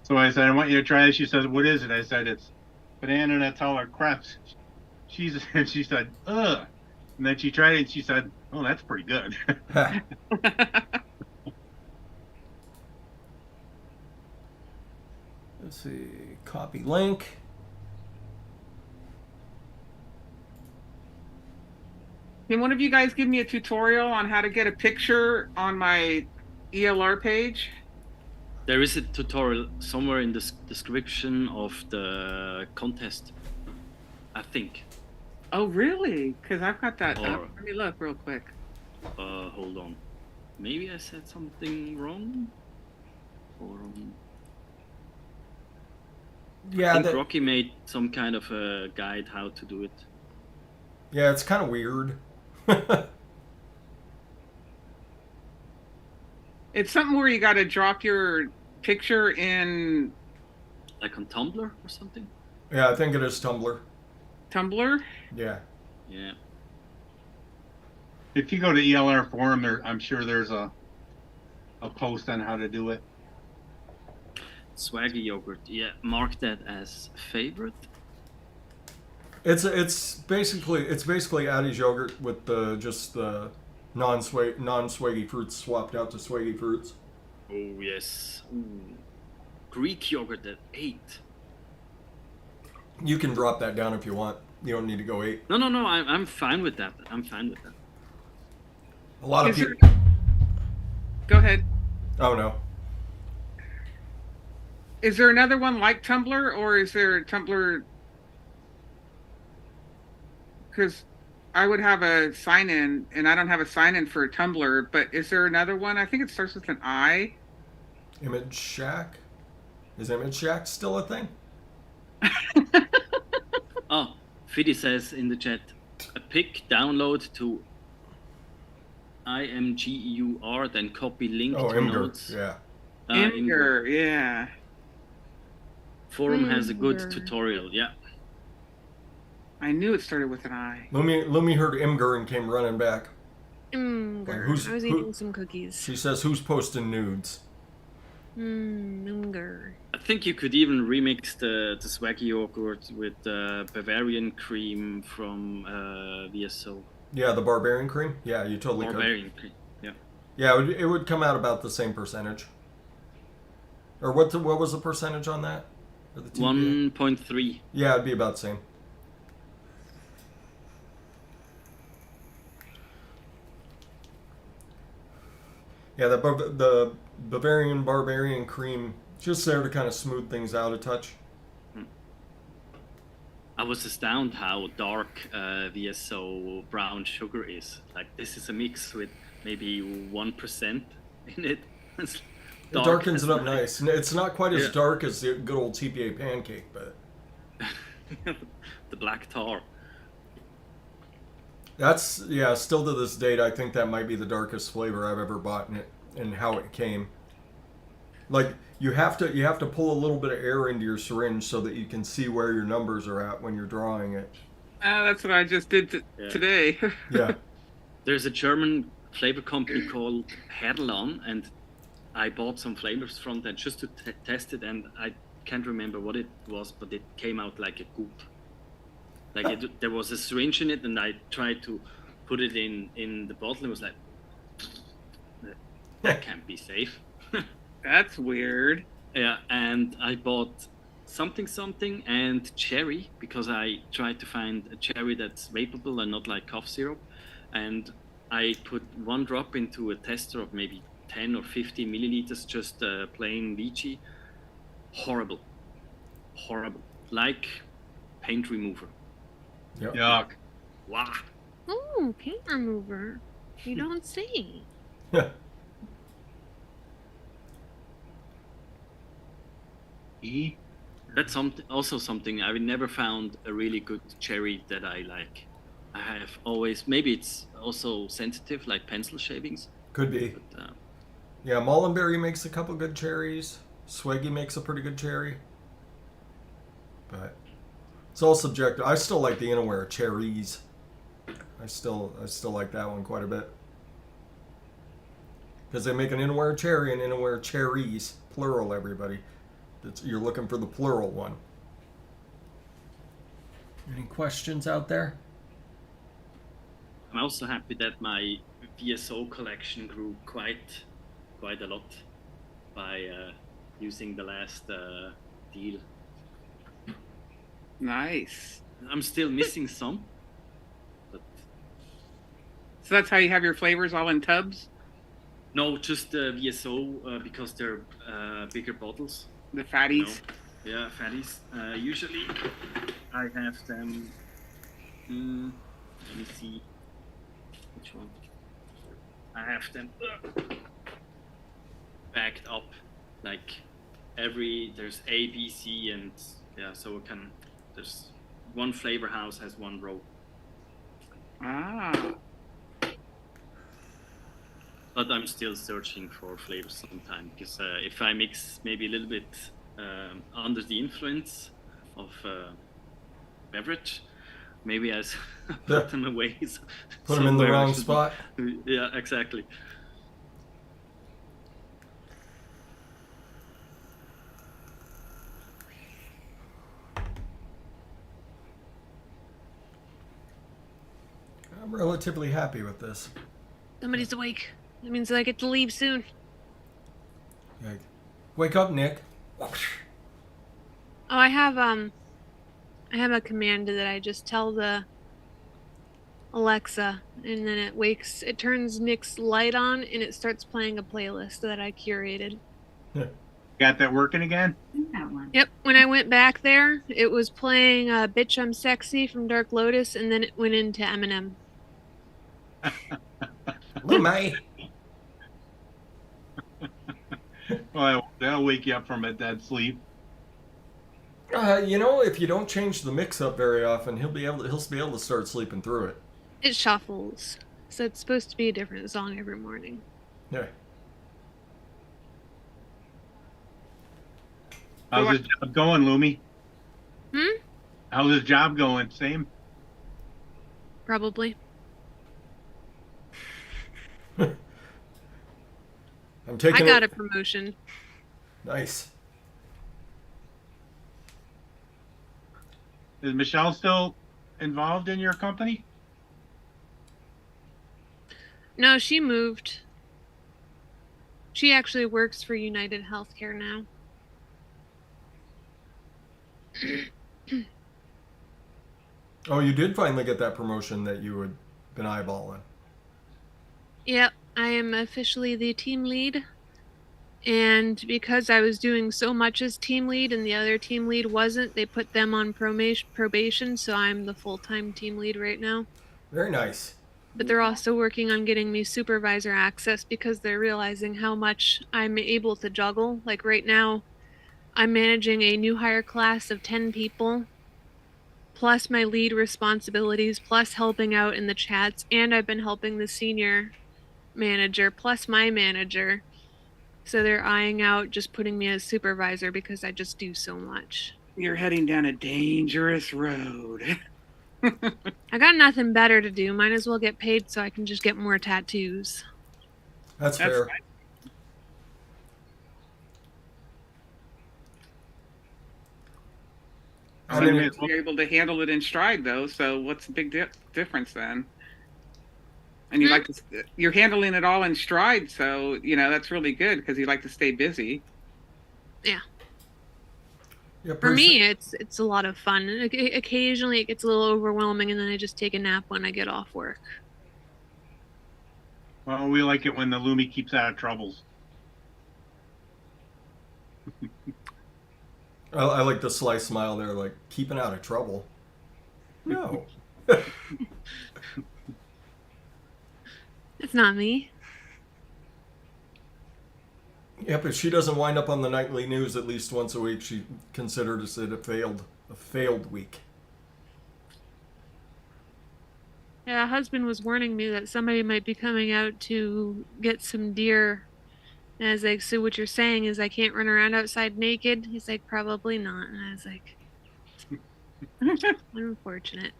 So I said, I want you to try it. She says, what is it? I said, it's banana Nutella crepes. She said, ugh. And then she tried it and she said, oh, that's pretty good. Let's see, copy link. Can one of you guys give me a tutorial on how to get a picture on my ELR page? There is a tutorial somewhere in the description of the contest, I think. Oh, really? Because I've got that. Or- Let me look real quick. Hold on. Maybe I said something wrong? Or I Yeah, think Rocky made some kind of a guide how to do it. yeah, it's kind of weird. It's something where you got to drop your picture in Like on Tumblr or something? Yeah, I think it is Tumblr. Tumblr. Yeah. Yeah. If you go to ELR forum, I'm sure there's a post on how to do it. Swaggy yogurt. Yeah, mark that as favorite. It's basically Addie's yogurt with just the non-swaggy fruits swapped out to swaggy fruits. Oh yes. Ooh. Greek yogurt at 8. You can drop that down if you want. You don't need to go 8. No. I'm fine with that. I'm fine with that. A lot of Is people. there- Go ahead. Oh no. Is there another one like Tumblr, or is there Tumblr? Because I would have a sign in, and I don't have a sign in for Tumblr. But is there another one? I think it starts with an I. Image Shack. Is Image Shack still a thing? Oh, Fidi says in the chat, a pic download to IMGEUR, then copy link Oh, to Imgur. notes. Yeah. Imgur, yeah. Forum has a good Imgur. tutorial. Yeah. I knew it started with an I. Lumi heard Imgur and came running back. Imgur. who's- I was who- eating some cookies. She says, "Who's posting nudes?" Imgur. I think you could even remix the swaggy yogurt with Bavarian cream from VSO. Yeah, the barbarian cream. Yeah, you totally could. Barbarian cream. Yeah. Yeah, it would come out about the same percentage. Or what was the percentage on that? Or the TPA? 1.3. Yeah, it'd be about the same. Yeah, the Bavarian barbarian cream just there to kind of smooth things out a touch. I was astounded how dark VSO brown sugar is. Like, this is a mix with maybe 1% in it. It's It dark darkens as it up night. nice. It's not quite as Yeah. dark as the good old TPA pancake, but The black tar. that's still to this date, I think that might be the darkest flavor I've ever bought in it, and how it came. Like you have to pull a little bit of air into your syringe so that you can see where your numbers are at when you're drawing it. That's what I just did Yeah. today. Yeah. There's a German flavor company called Herlan, and I bought some flavors from that just to test it, and I can't remember what it was, but it came out like a goop. Like there was a syringe in it, and I tried to put it in the bottle. It was like, that can't be safe. That's weird. Yeah, and I bought something and cherry, because I tried to find a cherry that's vaporable and not like cough syrup. And I put 1 drop into a tester of maybe 10 or 50 milliliters, just plain lychee. Horrible. Like paint remover. Yep. Yuck. Wow. Ooh, paint remover. You don't say. Yeah. E? That's something I never found a really good cherry that I like. I have always, maybe it's also sensitive, like pencil shavings. Could be. But, Yeah, Mullenberry makes a couple good cherries. Swaggy makes a pretty good cherry. But it's all subjective. I still like the Inaware cherries. I still like that one quite a bit. Because they make an Inaware cherry and Inaware cherries. Plural, everybody. You're looking for the plural one. Any questions out there? I'm also happy that my VSO collection grew quite a lot by using the last deal. Nice. I'm still missing some, but So that's how you have your flavors all in tubs? no, just VSO because they're bigger bottles. The fatties? You know? Yeah, fatties. Usually I have them. Let me see. Which one? I have them backed up, like there's A, B, C, and yeah, so there's one flavor house has 1 row. Ah. But I'm still searching for flavors sometime, because if I mix maybe a little bit under the influence of beverage, maybe I put them away. Put them in the somewhere. wrong spot. Yeah, exactly. I'm relatively happy with this. Somebody's awake. That means I get to leave soon. Like, wake up, Nick. Oh, I have a command that I just tell the Alexa, and then it turns Nick's light on, and it starts playing a playlist that I curated. Got that working again? Yep, when I went back there, it was playing Bitch I'm Sexy from Dark Lotus, and then it went into Eminem. Lumay. Well, that'll wake you up from a dead sleep. If you don't change the mix up very often, he'll be able to start sleeping through it. It shuffles, so it's supposed to be a different song every morning. Yeah. How's his job going, Lumi? Hmm? How's his job going? Same? Probably. I'm I taking got it. a promotion. Nice. Is Michelle still involved in your company? No, she moved. She actually works for United Healthcare now. Oh, you did finally get that promotion that you had been eyeballing. Yep, I am officially the team lead. And because I was doing so much as team lead and the other team lead wasn't, they put them on probation, so I'm the full-time team lead right now. Very nice. But they're also working on getting me supervisor access because they're realizing how much I'm able to juggle. Like right now, I'm managing a new hire class of 10 people, plus my lead responsibilities, plus helping out in the chats, and I've been helping the senior manager, plus my manager. So they're eyeing out just putting me as supervisor because I just do so much. You're heading down a dangerous road. I got nothing better to do. Might as well get paid so I can just get more tattoos. That's That's fair. fine. I mean, Sometimes You're able to handle it in stride, though. So what's the big difference then? And you like to, you're handling it all in stride, so you know that's really good because you like to stay busy. Yeah. yeah, For me, it's a lot of fun. Occasionally, it gets a little overwhelming, and then I just take a nap when I get off work. well, we like it when the Lumi keeps out of troubles. I like the sly smile there, like keeping out of trouble. No. It's not me. Yep, if she doesn't wind up on the nightly news at least once a week, she considers it a failed week. Yeah, husband was warning me that somebody might be coming out to get some deer. And I was like, so what you're saying is I can't run around outside naked? He's like, probably not. And I was like, unfortunate.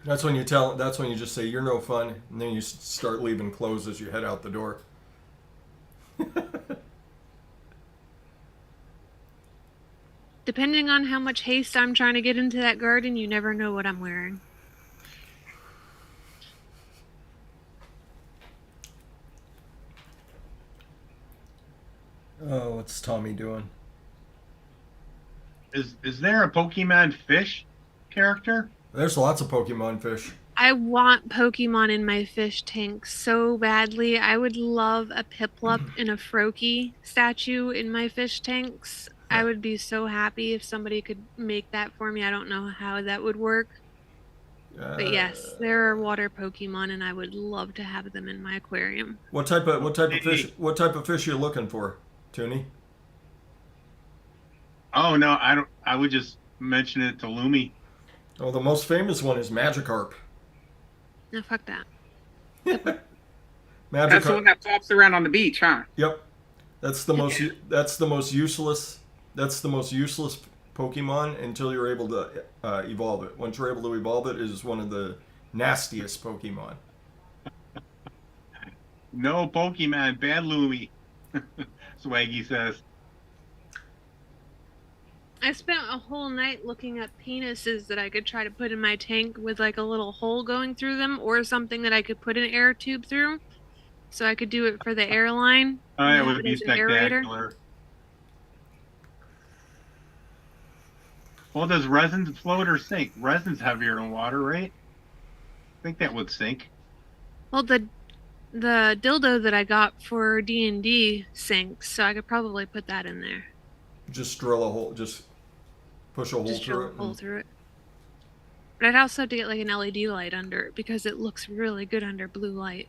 That's when you just say you're no fun, and then you start leaving clothes as you head out the door. Depending on how much haste I'm trying to get into that garden, you never know what I'm wearing. Oh, what's Tommy doing? Is there a Pokemon fish character? There's lots of Pokemon fish. I want Pokemon in my fish tank so badly. I would love a Piplup and a Froakie statue in my fish tanks. I would be so happy if somebody could make that for me. I don't know how that would work. But yes, there are water Pokemon, and I would love to have them in my aquarium. What type of fish? What type of fish are you looking for, Toonie? Oh no, I don't. I would just mention it to Lumi. Oh, the most famous one is Magikarp. No, fuck that. That's the one that flops around on the beach, huh? Yep, that's the most. That's the most useless. That's the most useless Pokemon until you're able to evolve it. Once you're able to evolve it, it is one of the nastiest Pokemon. No Pokemon, bad Lumi. Swaggy says. I spent a whole night looking at penises that I could try to put in my tank with like a little hole going through them, or something that I could put an air tube through, so I could do it for the airline. Oh, it would be spectacular. Well, does resins float or sink? Resin's heavier than water, right? I think that would sink. Well, the dildo that I got for D&D sinks, so I could probably put that in there. Just drill a hole. Just push a hole Just through drill it. a hole through it. But I'd also have to get like an LED light under it because it looks really good under blue light.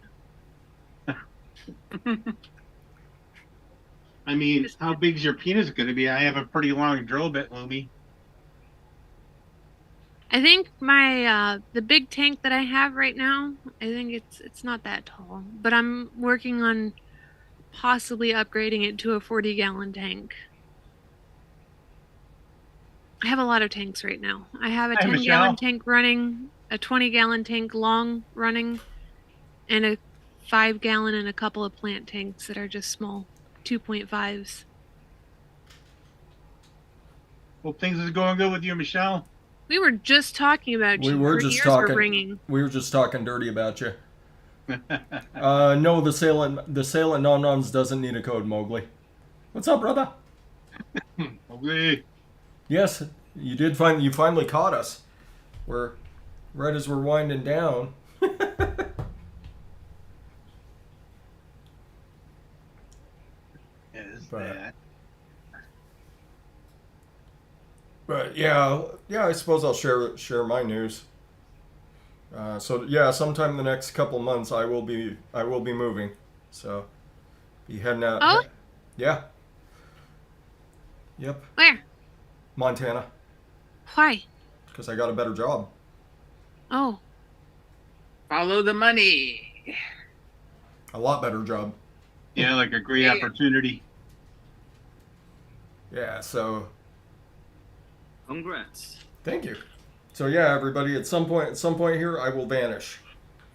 I mean, how big's your penis going to be? I have a pretty long drill bit, Lumi. I think my the big tank that I have right now, I think it's not that tall, but I'm working on possibly upgrading it to a 40-gallon tank. I have a lot of tanks right now. I have a 10-gallon tank running a 20-gallon tank long running, and a 5-gallon and a couple of plant tanks that are just small 2.5s. Well, things is going good with you, Michelle. We were just talking about We you. were Your just ears talking. were ringing. We were just talking dirty about you. No, the sale at Non Non's doesn't need a code, Mowgli. What's up, brother? Okay. Yes, you finally caught us. We're right as we're winding down. Is But- that? But yeah, I suppose I'll share my news. So yeah, sometime in the next couple months, I will be moving. So be heading out. Oh? Yeah. Yep. Where? Montana, Why? because I got a better job. Oh, Follow the money. A lot better job. Yeah, like a great Yeah. opportunity. Yeah. So Congrats. thank you. So yeah, everybody, at some point here, I will vanish,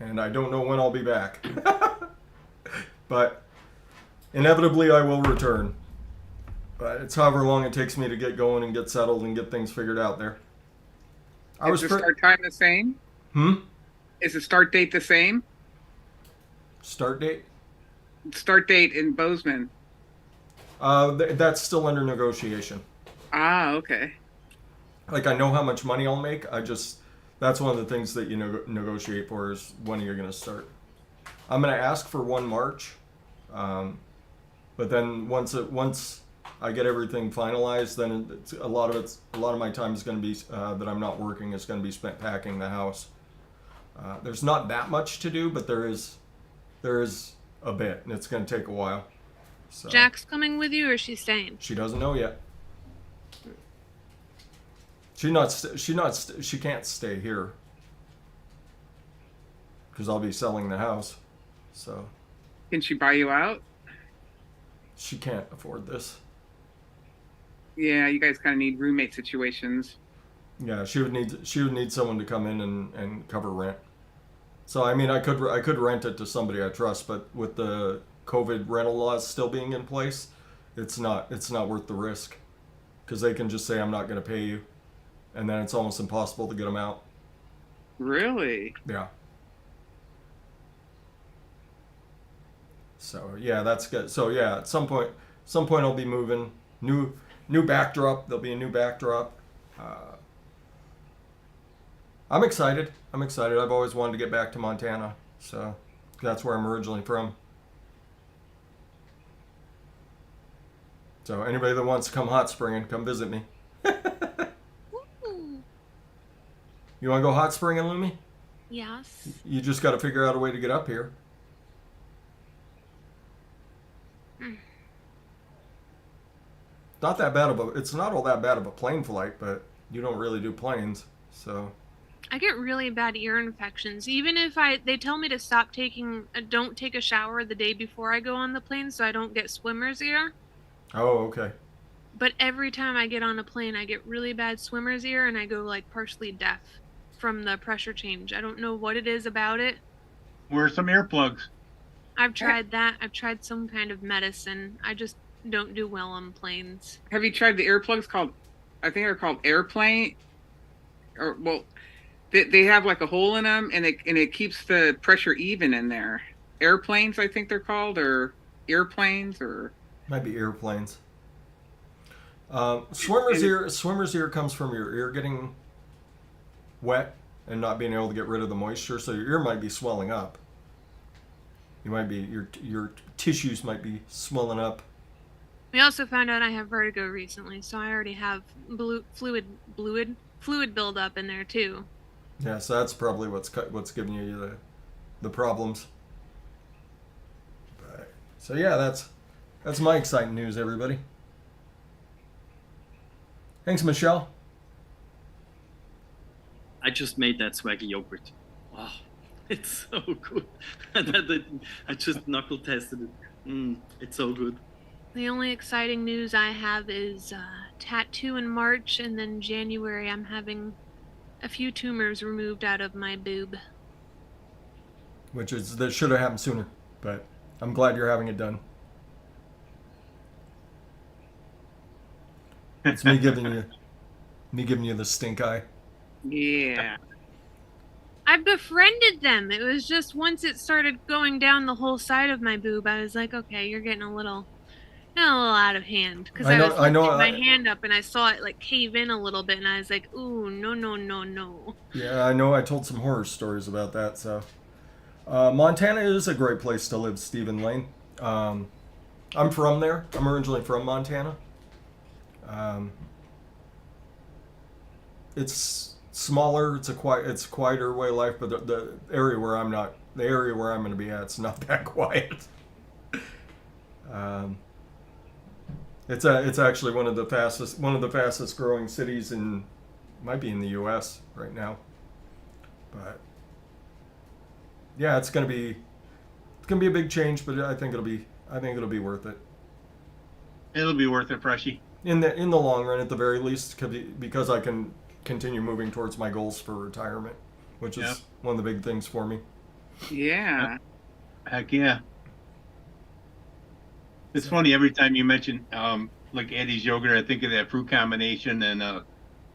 and I don't know when I'll be back. But inevitably, I will return. But it's however long it takes me to get going and get settled and get things figured out there. Is the start time the same? Is the start date the same? Start date? Start date in Bozeman. That's still under negotiation. Ah, okay. Like, I know how much money I'll make. That's one of the things that you negotiate for, is when you're going to start. I'm going to ask for 1 March. But then once I get everything finalized, then a lot of my time is going to be that I'm not working is going to be spent packing the house. There's not that much to do, but there is a bit, and it's going to take a while. So Jack's coming with you, or is she staying? she doesn't know yet. She can't stay here because I'll be selling the house. So Can she buy you out? she can't afford this. Yeah, you guys kind of need roommate situations. Yeah, she would need someone to come in and cover rent. So I mean, I could rent it to somebody I trust, but with the COVID rental laws still being in place, it's not worth the risk, because they can just say, I'm not going to pay you, and then it's almost impossible to get them out. Really? Yeah. So yeah, that's good. So yeah, at some point I'll be moving. New backdrop. There'll be a new backdrop. I'm excited. I've always wanted to get back to Montana, so that's where I'm originally from. So anybody that wants to come hot springing, come visit me. Ooh. You want to go hot springing, Lumi? Yes. You just got to figure out a way to get up here. It's not all that bad of a plane flight, but you don't really do planes, so. I get really bad ear infections. Even if they tell me to don't take a shower the day before I go on the plane so I don't get swimmer's ear. Oh, okay. But every time I get on a plane, I get really bad swimmer's ear and I go like partially deaf from the pressure change. I don't know what it is about it. Wear some earplugs. I've tried that. I've tried some kind of medicine. I just don't do well on planes. Have you tried the earplugs I think they're called Airplane? Or, well, they have like a hole in them, and it keeps the pressure even in there. Airplanes, I think they're called, or earplanes, or Might be airplanes. Swimmer's ear comes from your ear getting wet and not being able to get rid of the moisture, so your ear might be swelling up. You might be your tissues might be swelling up. We also found out I have vertigo recently, so I already have fluid buildup in there too. Yeah, so that's probably what's giving you the problems. But, so yeah, that's my exciting news, everybody. Thanks, Michelle. I just made that swaggy yogurt. Wow, it's so good. I just knuckle tested it. It's so good. The only exciting news I have is tattoo in March, and then January I'm having a few tumors removed out of my boob. That should have happened sooner, but I'm glad you're having it done. It's me giving you the stink eye. Yeah. I befriended them. It was just once it started going down the whole side of my boob, I was like, okay, you're getting a little out of hand. Because I was lifting my hand up and I saw it like cave in a little bit, and I was like, ooh, no. Yeah, I know. I told some horror stories about that. So, Montana is a great place to live, Stephen Lane. I'm from there. I'm originally from Montana. It's smaller. It's a quieter way of life, but the area where I'm going to be at, it's not that quiet. It's actually one of the fastest growing cities might be in the U.S. right now. But yeah, it's gonna be a big change, but I think it'll be worth it. It'll be worth it, Freshy. In the long run, at the very least, because I can continue moving towards my goals for retirement, which is one of the big things for me. Yeah. Heck yeah. It's funny, every time you mention like Eddie's yogurt, I think of that fruit combination and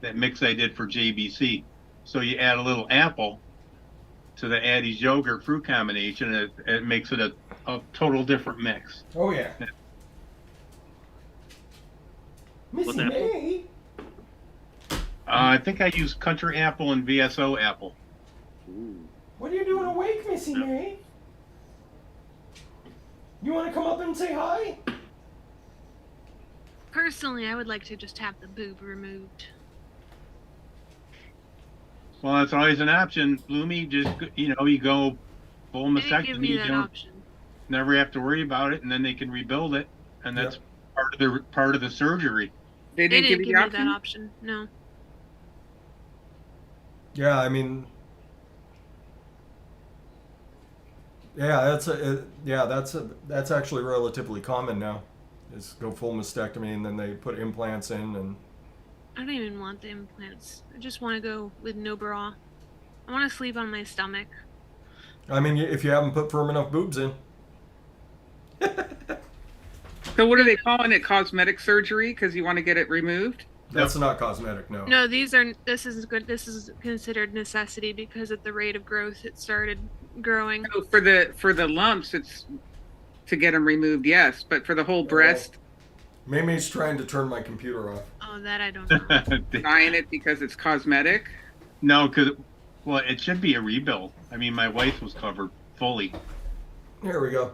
that mix I did for JBC. So you add a little apple to the Eddie's yogurt fruit combination, and it makes it a total different mix. Oh yeah. What Missy apple? May. I think I use country apple and VSO apple. Ooh. What are you doing awake, Missy May? You want to come up and say hi? Personally, I would like to just have the boob removed. Well, that's always an option, Bloomy. Just you go full They didn't give mastectomy. me You that don't option. never have to worry about it, and then they can rebuild it, and that's part of the surgery. They They didn't didn't give give you me the that option? option. No. Yeah, I mean, that's actually relatively common now. Is go full mastectomy and then they put implants in, and I don't even want the implants. I just want to go with no bra. I want to sleep on my stomach. I mean, if you haven't put firm enough boobs in. So what are they calling it? Cosmetic surgery because you want to get it removed? That's not cosmetic, no. No, this is good. This is considered necessity because at the rate of growth it started growing. So for the lumps, it's to get them removed, yes. But for the whole breast, Mayme's trying to turn my computer off. Oh, that I don't know. denying it because it's cosmetic. No, because it should be a rebuild. I mean, my wife was covered fully. Here we go.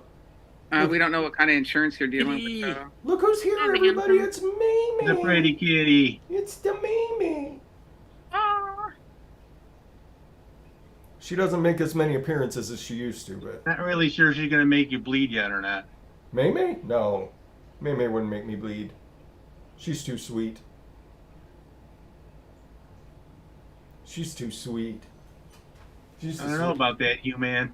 We don't know what kind of insurance you're dealing with. Look who's here, I'm everybody! handsome. It's Mamie. The pretty kitty. It's the Mamie. Ah. She doesn't make as many appearances as she used to, but Not really sure she's gonna make you bleed yet or not. Mamie? No, Mamie wouldn't make me bleed. She's too sweet. She's too sweet. She's I don't know about that, you man.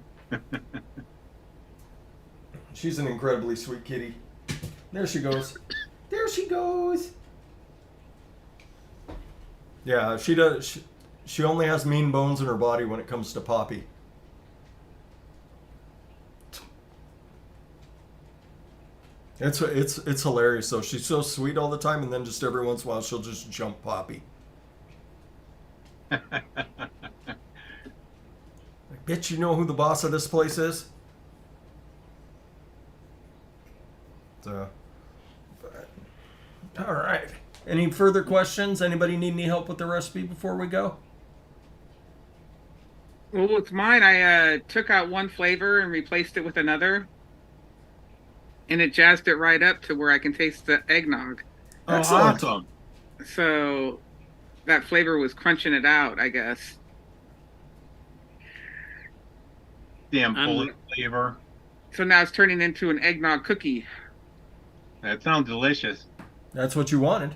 She's an incredibly sweet kitty. There she goes. There she goes. Yeah, she does. She only has mean bones in her body when it comes to Poppy. It's hilarious though. She's so sweet all the time, and then just every once in a while she'll just jump Poppy. Like, bitch, you know who the boss of this place is? So, all right. Any further questions? Anybody need any help with the recipe before we go? Well, with mine, I took out one flavor and replaced it with another, and it jazzed it right up to where I can taste the eggnog. Oh, Excellent. awesome. So that flavor was crunching it out, I guess. Damn full of flavor. So now it's turning into an eggnog cookie. That sounds delicious. That's what you wanted.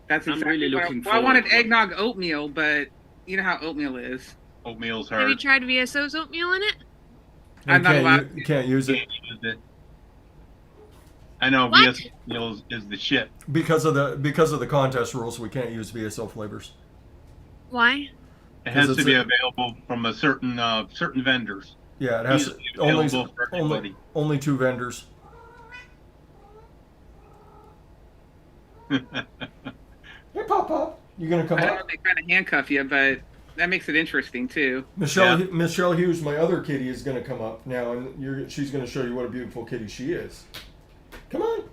That's I'm exactly really what looking I wanted forward to it. eggnog oatmeal, but you know how oatmeal is. Oatmeal's Have you hard. tried VSO's oatmeal in it? I'm not allowed You can't use it Can't use it. I know What? VS oatmeal is the shit. because of the contest rules. We can't use VSO flavors. Why? It has 'Cause to it's be a- available from a certain vendors. Yeah, it has Easily only available for everybody. only 2 vendors. Hey, Pop Pop, you gonna come I don't know up? if they kind of handcuff you, but that makes it interesting too. Michelle Hughes, my other kitty, is gonna come up now, and she's gonna show you what a beautiful kitty she is. Come on.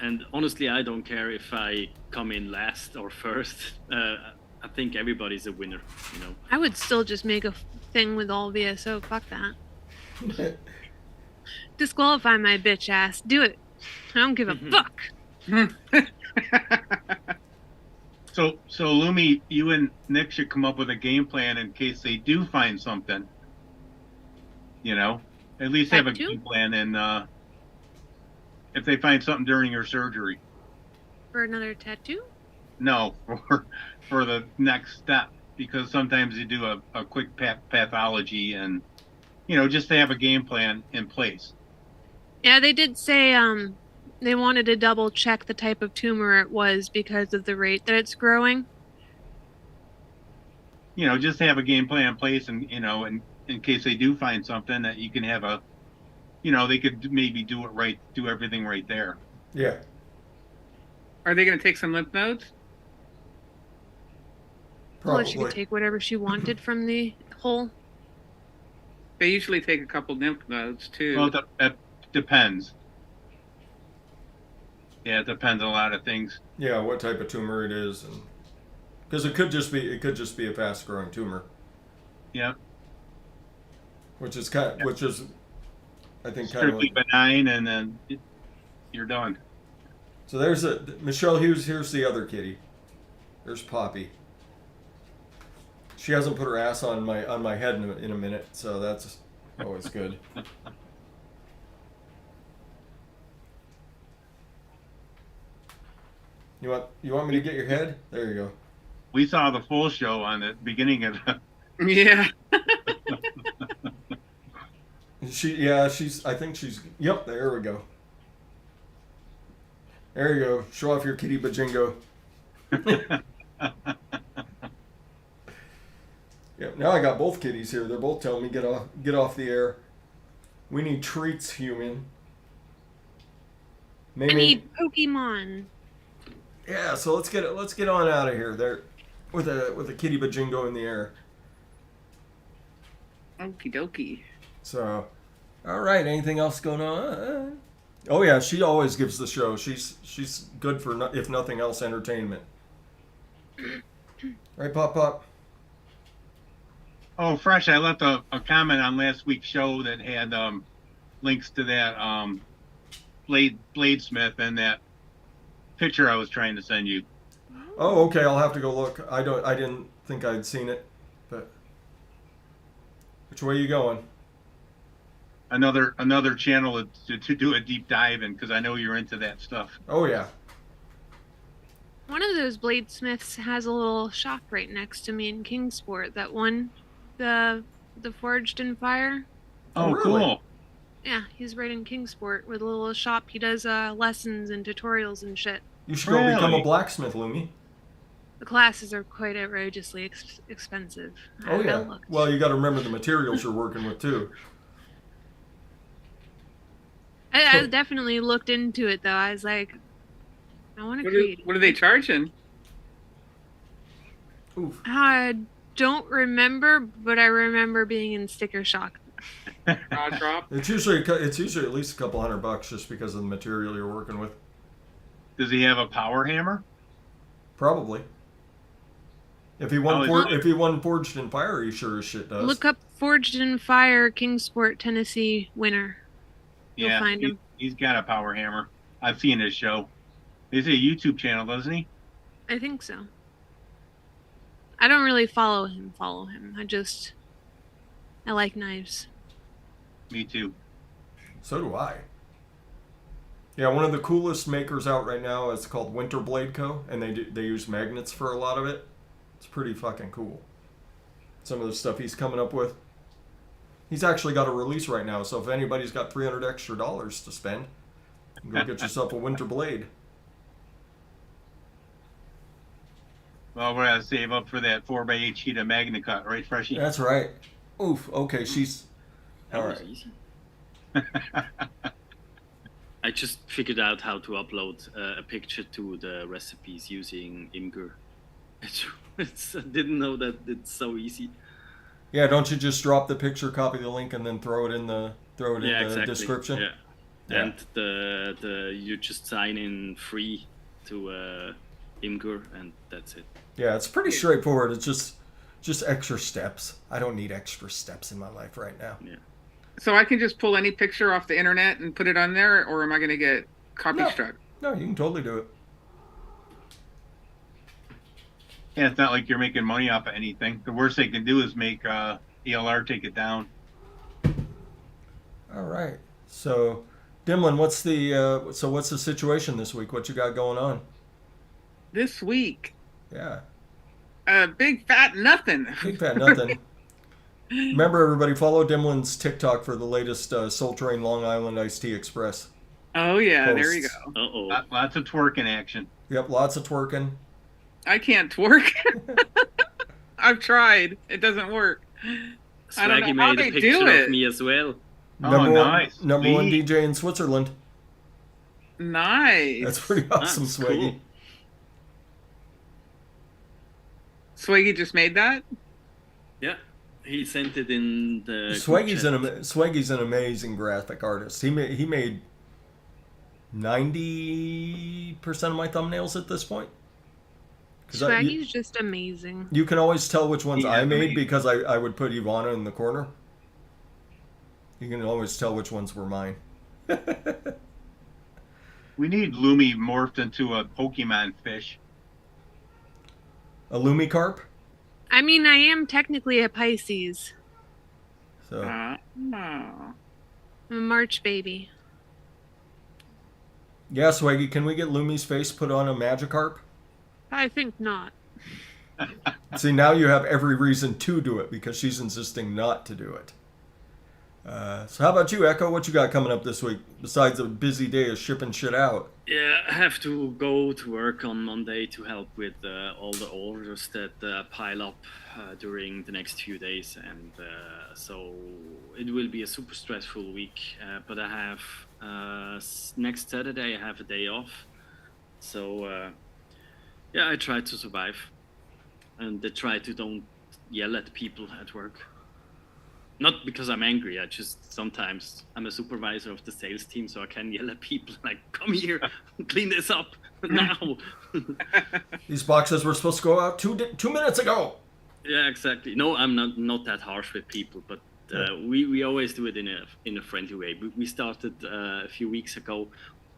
And honestly, I don't care if I come in last or first. I think everybody's a winner, you know. I would still just make a thing with all VSO. Fuck that. Disqualify my bitch ass. Do it. I don't give a fuck. So Lumi, you and Nick should come up with a game plan in case they do find something. You know, at least have a Tattoo? game plan, and if they find something during your surgery. For another tattoo? No, for the next step, because sometimes you do a quick pathology, and just to have a game plan in place. Yeah, they did say they wanted to double check the type of tumor it was because of the rate that it's growing. Just to have a game plan in place, and in case they do find something, that you can have a, they could maybe do everything right there. Yeah. Are they going to take some lymph nodes? Well, Probably. she could take whatever she wanted from the hole. They usually take a couple lymph nodes too. Well, it depends. Yeah, it depends on a lot of things. Yeah, what type of tumor it is, and because it could just be a fast growing tumor, Yeah, which is I think kind of. strictly benign, and then you're done. So there's Michelle Hughes. Here's the other kitty. There's Poppy. She hasn't put her ass on my head in a minute, so that's always good. You want me to get your head? There you go. We saw the full show on the beginning of the. Yeah. I think she's. Yep, there we go. There you go. Show off your kitty bajingo. Yep. Now I got both kitties here. They're both telling me get off the air. We need treats, human. I need Pokemon. Yeah. So let's get on out of here. There, with a kitty bajingo in the air. Okie dokie. So, all right. Anything else going on? Oh yeah, she always gives the show. She's good for if nothing else, entertainment. Right, Pop Pop. Oh, Fresh! I left a comment on last week's show that had links to that bladesmith and that picture I was trying to send you. Oh, okay. I'll have to go look. I didn't think I'd seen it, but which way are you going? Another channel to do a deep dive in, because I know you're into that stuff. Oh yeah. One of those bladesmiths has a little shop right next to me in Kingsport. That one, the Forged in Fire. Oh, really? cool. Yeah, he's right in Kingsport with a little shop. He does lessons and tutorials and shit. You should go become a Really? blacksmith, Lumi. The classes are quite outrageously expensive. Oh I yeah. looked. Well, you got to remember the materials you're working with too. I definitely looked into it though. I was like, I want to create. What are they charging? Oof. I don't remember, but I remember being in sticker shock. Drop. It's usually at least a couple $100 just because of the material you're working with. Does he have a power hammer? Probably. If he won Oh, if he won Forged in Fire, he sure as shit does. Look up Forged in Fire Kingsport, Tennessee winner. You'll Yeah, find him. he's got a power hammer. I've seen his show. He's a YouTube channel, doesn't he? I think so. I don't really follow him. I like knives. Me too. So do I. Yeah, one of the coolest makers out right now is called Winter Blade Co. And they use magnets for a lot of it. It's pretty fucking cool. Some of the stuff he's coming up with. He's actually got a release right now, so if anybody's got $300 extra to spend, go get yourself a Winter Blade. Well, we're gonna save up for that 4x8 sheet of Magna Cut, right, Freshie? That's right. Oof. Okay, she's That all was right. easy. I just figured out how to upload a picture to the recipes using Imgur. I didn't know that it's so easy. Yeah, don't you just drop the picture, copy the link, and then throw it in the Exactly. description? Yeah. Yeah. And the you just sign in free to Imgur, and that's it. Yeah, it's pretty straightforward. It's just extra steps. I don't need extra steps in my life right now. Yeah. So I can just pull any picture off the internet and put it on there, or am I going to get copy No. struck? No, you can totally do it. Yeah, it's not like you're making money off of anything. The worst they can do is make ELR take it down. All right. So, Dimlin, what's the situation this week? What you got going on? This week, Yeah, big fat nothing. big fat nothing. Remember, everybody, follow Dimlin's TikTok for the latest Soul Train Long Island Iced Tea Express. Oh yeah, there you Posts. go. Uh-oh. Lots of twerking action. Yep, lots of twerking. I can't twerk. I've tried. It doesn't work. I don't Swaggy know how made a they picture do it. of me as well. Oh, nice. Number one Sweet. DJ in Switzerland. Nice. That's pretty awesome, That's Swaggy. cool. Swaggy just made that. Yeah, he sent it in the. Swaggy's an amazing graphic artist. He made 90% of my thumbnails at this point. 'Cause Swaggy's just amazing. you can always tell which ones He I is made amazing. because I would put Ivana in the corner. You can always tell which ones were mine. We need Lumi morphed into a Pokemon fish. A Lumicarp. I mean, I am technically a Pisces. So Oh. I'm a March baby. yeah, Swaggy, can we get Lumi's face put on a Magikarp? I think not. See, now you have every reason to do it because she's insisting not to do it. So how about you, Echo? What you got coming up this week besides a busy day of shipping shit out? Yeah, I have to go to work on Monday to help with all the orders that pile up during the next few days, and so it will be a super stressful week. But I have next Saturday I have a day off, so yeah, I try to survive, and I try to don't yell at people at work. Not because I'm angry, I just sometimes I'm a supervisor of the sales team, so I can yell at people like, "Come here, clean this up now." These boxes were supposed to go out 2 minutes ago. Yeah, exactly. No, I'm not that harsh with people, but we always do it in a friendly way. We started a few weeks ago.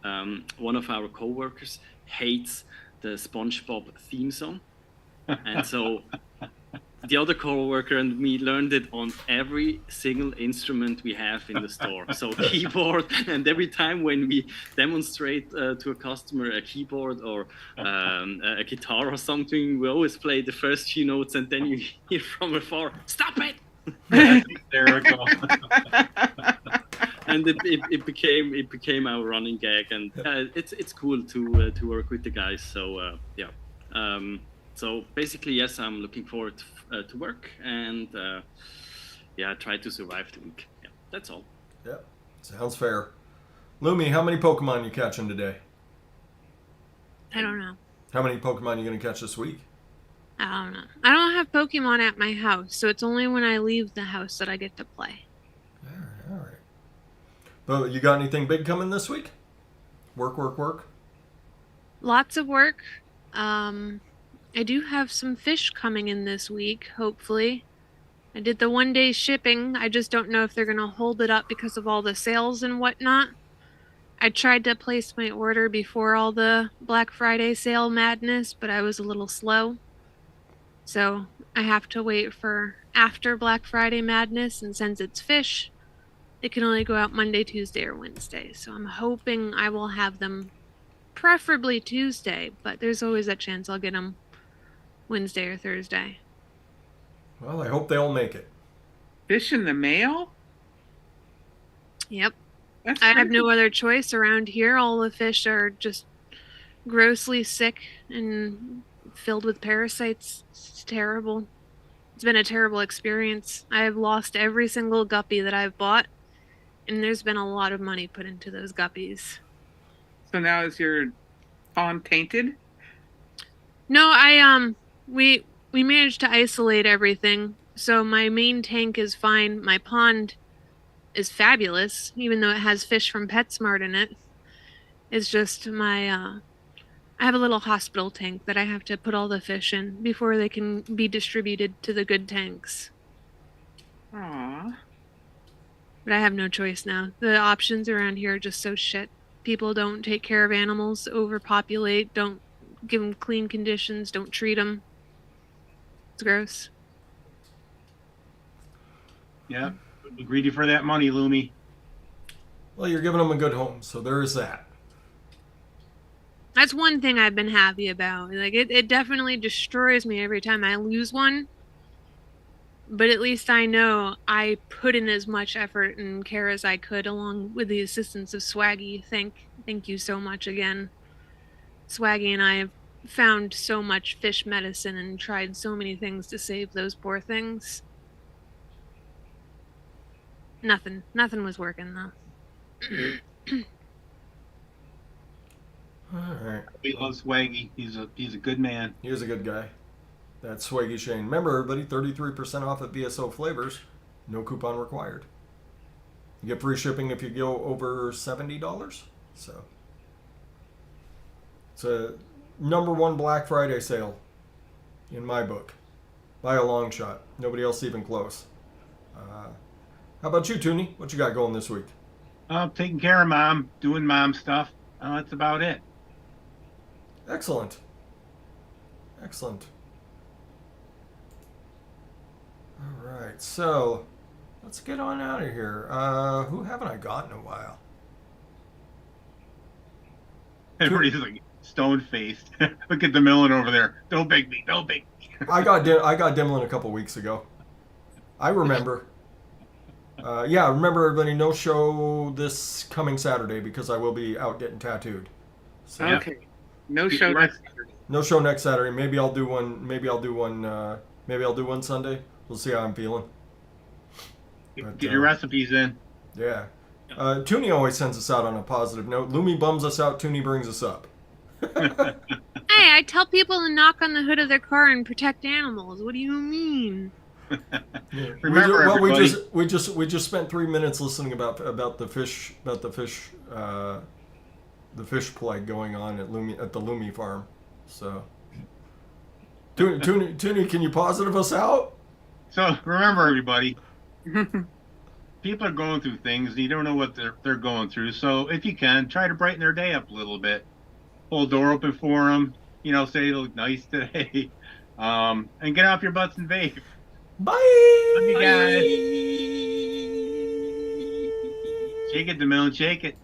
One of our coworkers hates the SpongeBob theme song, and so the other coworker and me learned it on every single instrument we have in the store. So keyboard, and every time when we demonstrate to a customer a keyboard or a guitar or something, we always play the first few notes, and then you hear from afar, "Stop it!" That's hysterical. And it became our running gag, and it's cool to work with the guys. So yeah. So basically, yes, I'm looking forward to work, and yeah, I try to survive the week. Yeah, that's all. Yep, sounds fair. Lumi, how many Pokemon you catching today? I don't know. How many Pokemon you gonna catch this week? I don't know. I don't have Pokemon at my house, so it's only when I leave the house that I get to play. All right. But you got anything big coming this week? Work. Lots of work. I do have some fish coming in this week, hopefully. I did the 1-day shipping. I just don't know if they're going to hold it up because of all the sales and whatnot. I tried to place my order before all the Black Friday sale madness, but I was a little slow. So I have to wait for after Black Friday madness, and since it's fish, it can only go out Monday, Tuesday, or Wednesday. So I'm hoping I will have them preferably Tuesday, but there's always a chance I'll get them Wednesday or Thursday. Well, I hope they all make it. Fish in the mail? Yep. That's I have crazy. no other choice around here. All the fish are just grossly sick and filled with parasites. It's terrible. It's been a terrible experience. I've lost every single guppy that I've bought, and there's been a lot of money put into those guppies. So now is your pond tainted? No, we managed to isolate everything. So my main tank is fine. My pond is fabulous, even though it has fish from PetSmart in it. It's just I have a little hospital tank that I have to put all the fish in before they can be distributed to the good tanks. Aww. But I have no choice now. The options around here are just so shit. People don't take care of animals, overpopulate, don't give them clean conditions, don't treat them. It's gross. Yeah, greedy for that money, Lumi. Well, you're giving them a good home, so there is that. That's one thing I've been happy about. Like it definitely destroys me every time I lose one. But at least I know I put in as much effort and care as I could, along with the assistance of Swaggy. Thank you so much again. Swaggy and I have found so much fish medicine and tried so many things to save those poor things. Nothing was working though. All right. We love Swaggy. He's a good man. He is a good guy. That's Swaggy Shane. Remember, everybody, 33% off at BSO Flavors. No coupon required. You get free shipping if you go over $70. So it's a #1 Black Friday sale in my book. By a long shot. Nobody else even close. How about you, Toonie? What you got going this week? Taking care of Mom, doing Mom stuff. That's about it. Excellent. Excellent. All right, so let's get on out of here. Who haven't I got in a while? Everybody's like stone faced. Look at the Millen over there. Don't beg me. Don't beg me. I got Dimlin a couple weeks ago. I remember. Yeah, remember everybody. No show this coming Saturday because I will be out getting tattooed. So, Okay. No show next Saturday. no show next Saturday. Maybe I'll do one. Maybe I'll do one Sunday. We'll see how I'm feeling. But, Get your recipes in. Yeah. Toonie always sends us out on a positive note. Lumi bums us out. Toonie brings us up. Hey, I tell people to knock on the hood of their car and protect animals. What do you mean? Remember, everybody, we just spent 3 minutes listening about the fish plague going on at the Lumi farm. So, Toonie, can you positive us out? so remember, everybody, people are going through things and you don't know what they're going through. So if you can, try to brighten their day up a little bit. Hold the door open for them. Say it'll look nice today, and get off your butts and vape. Bye. Love you guys. Shake it, DeMille, shake it.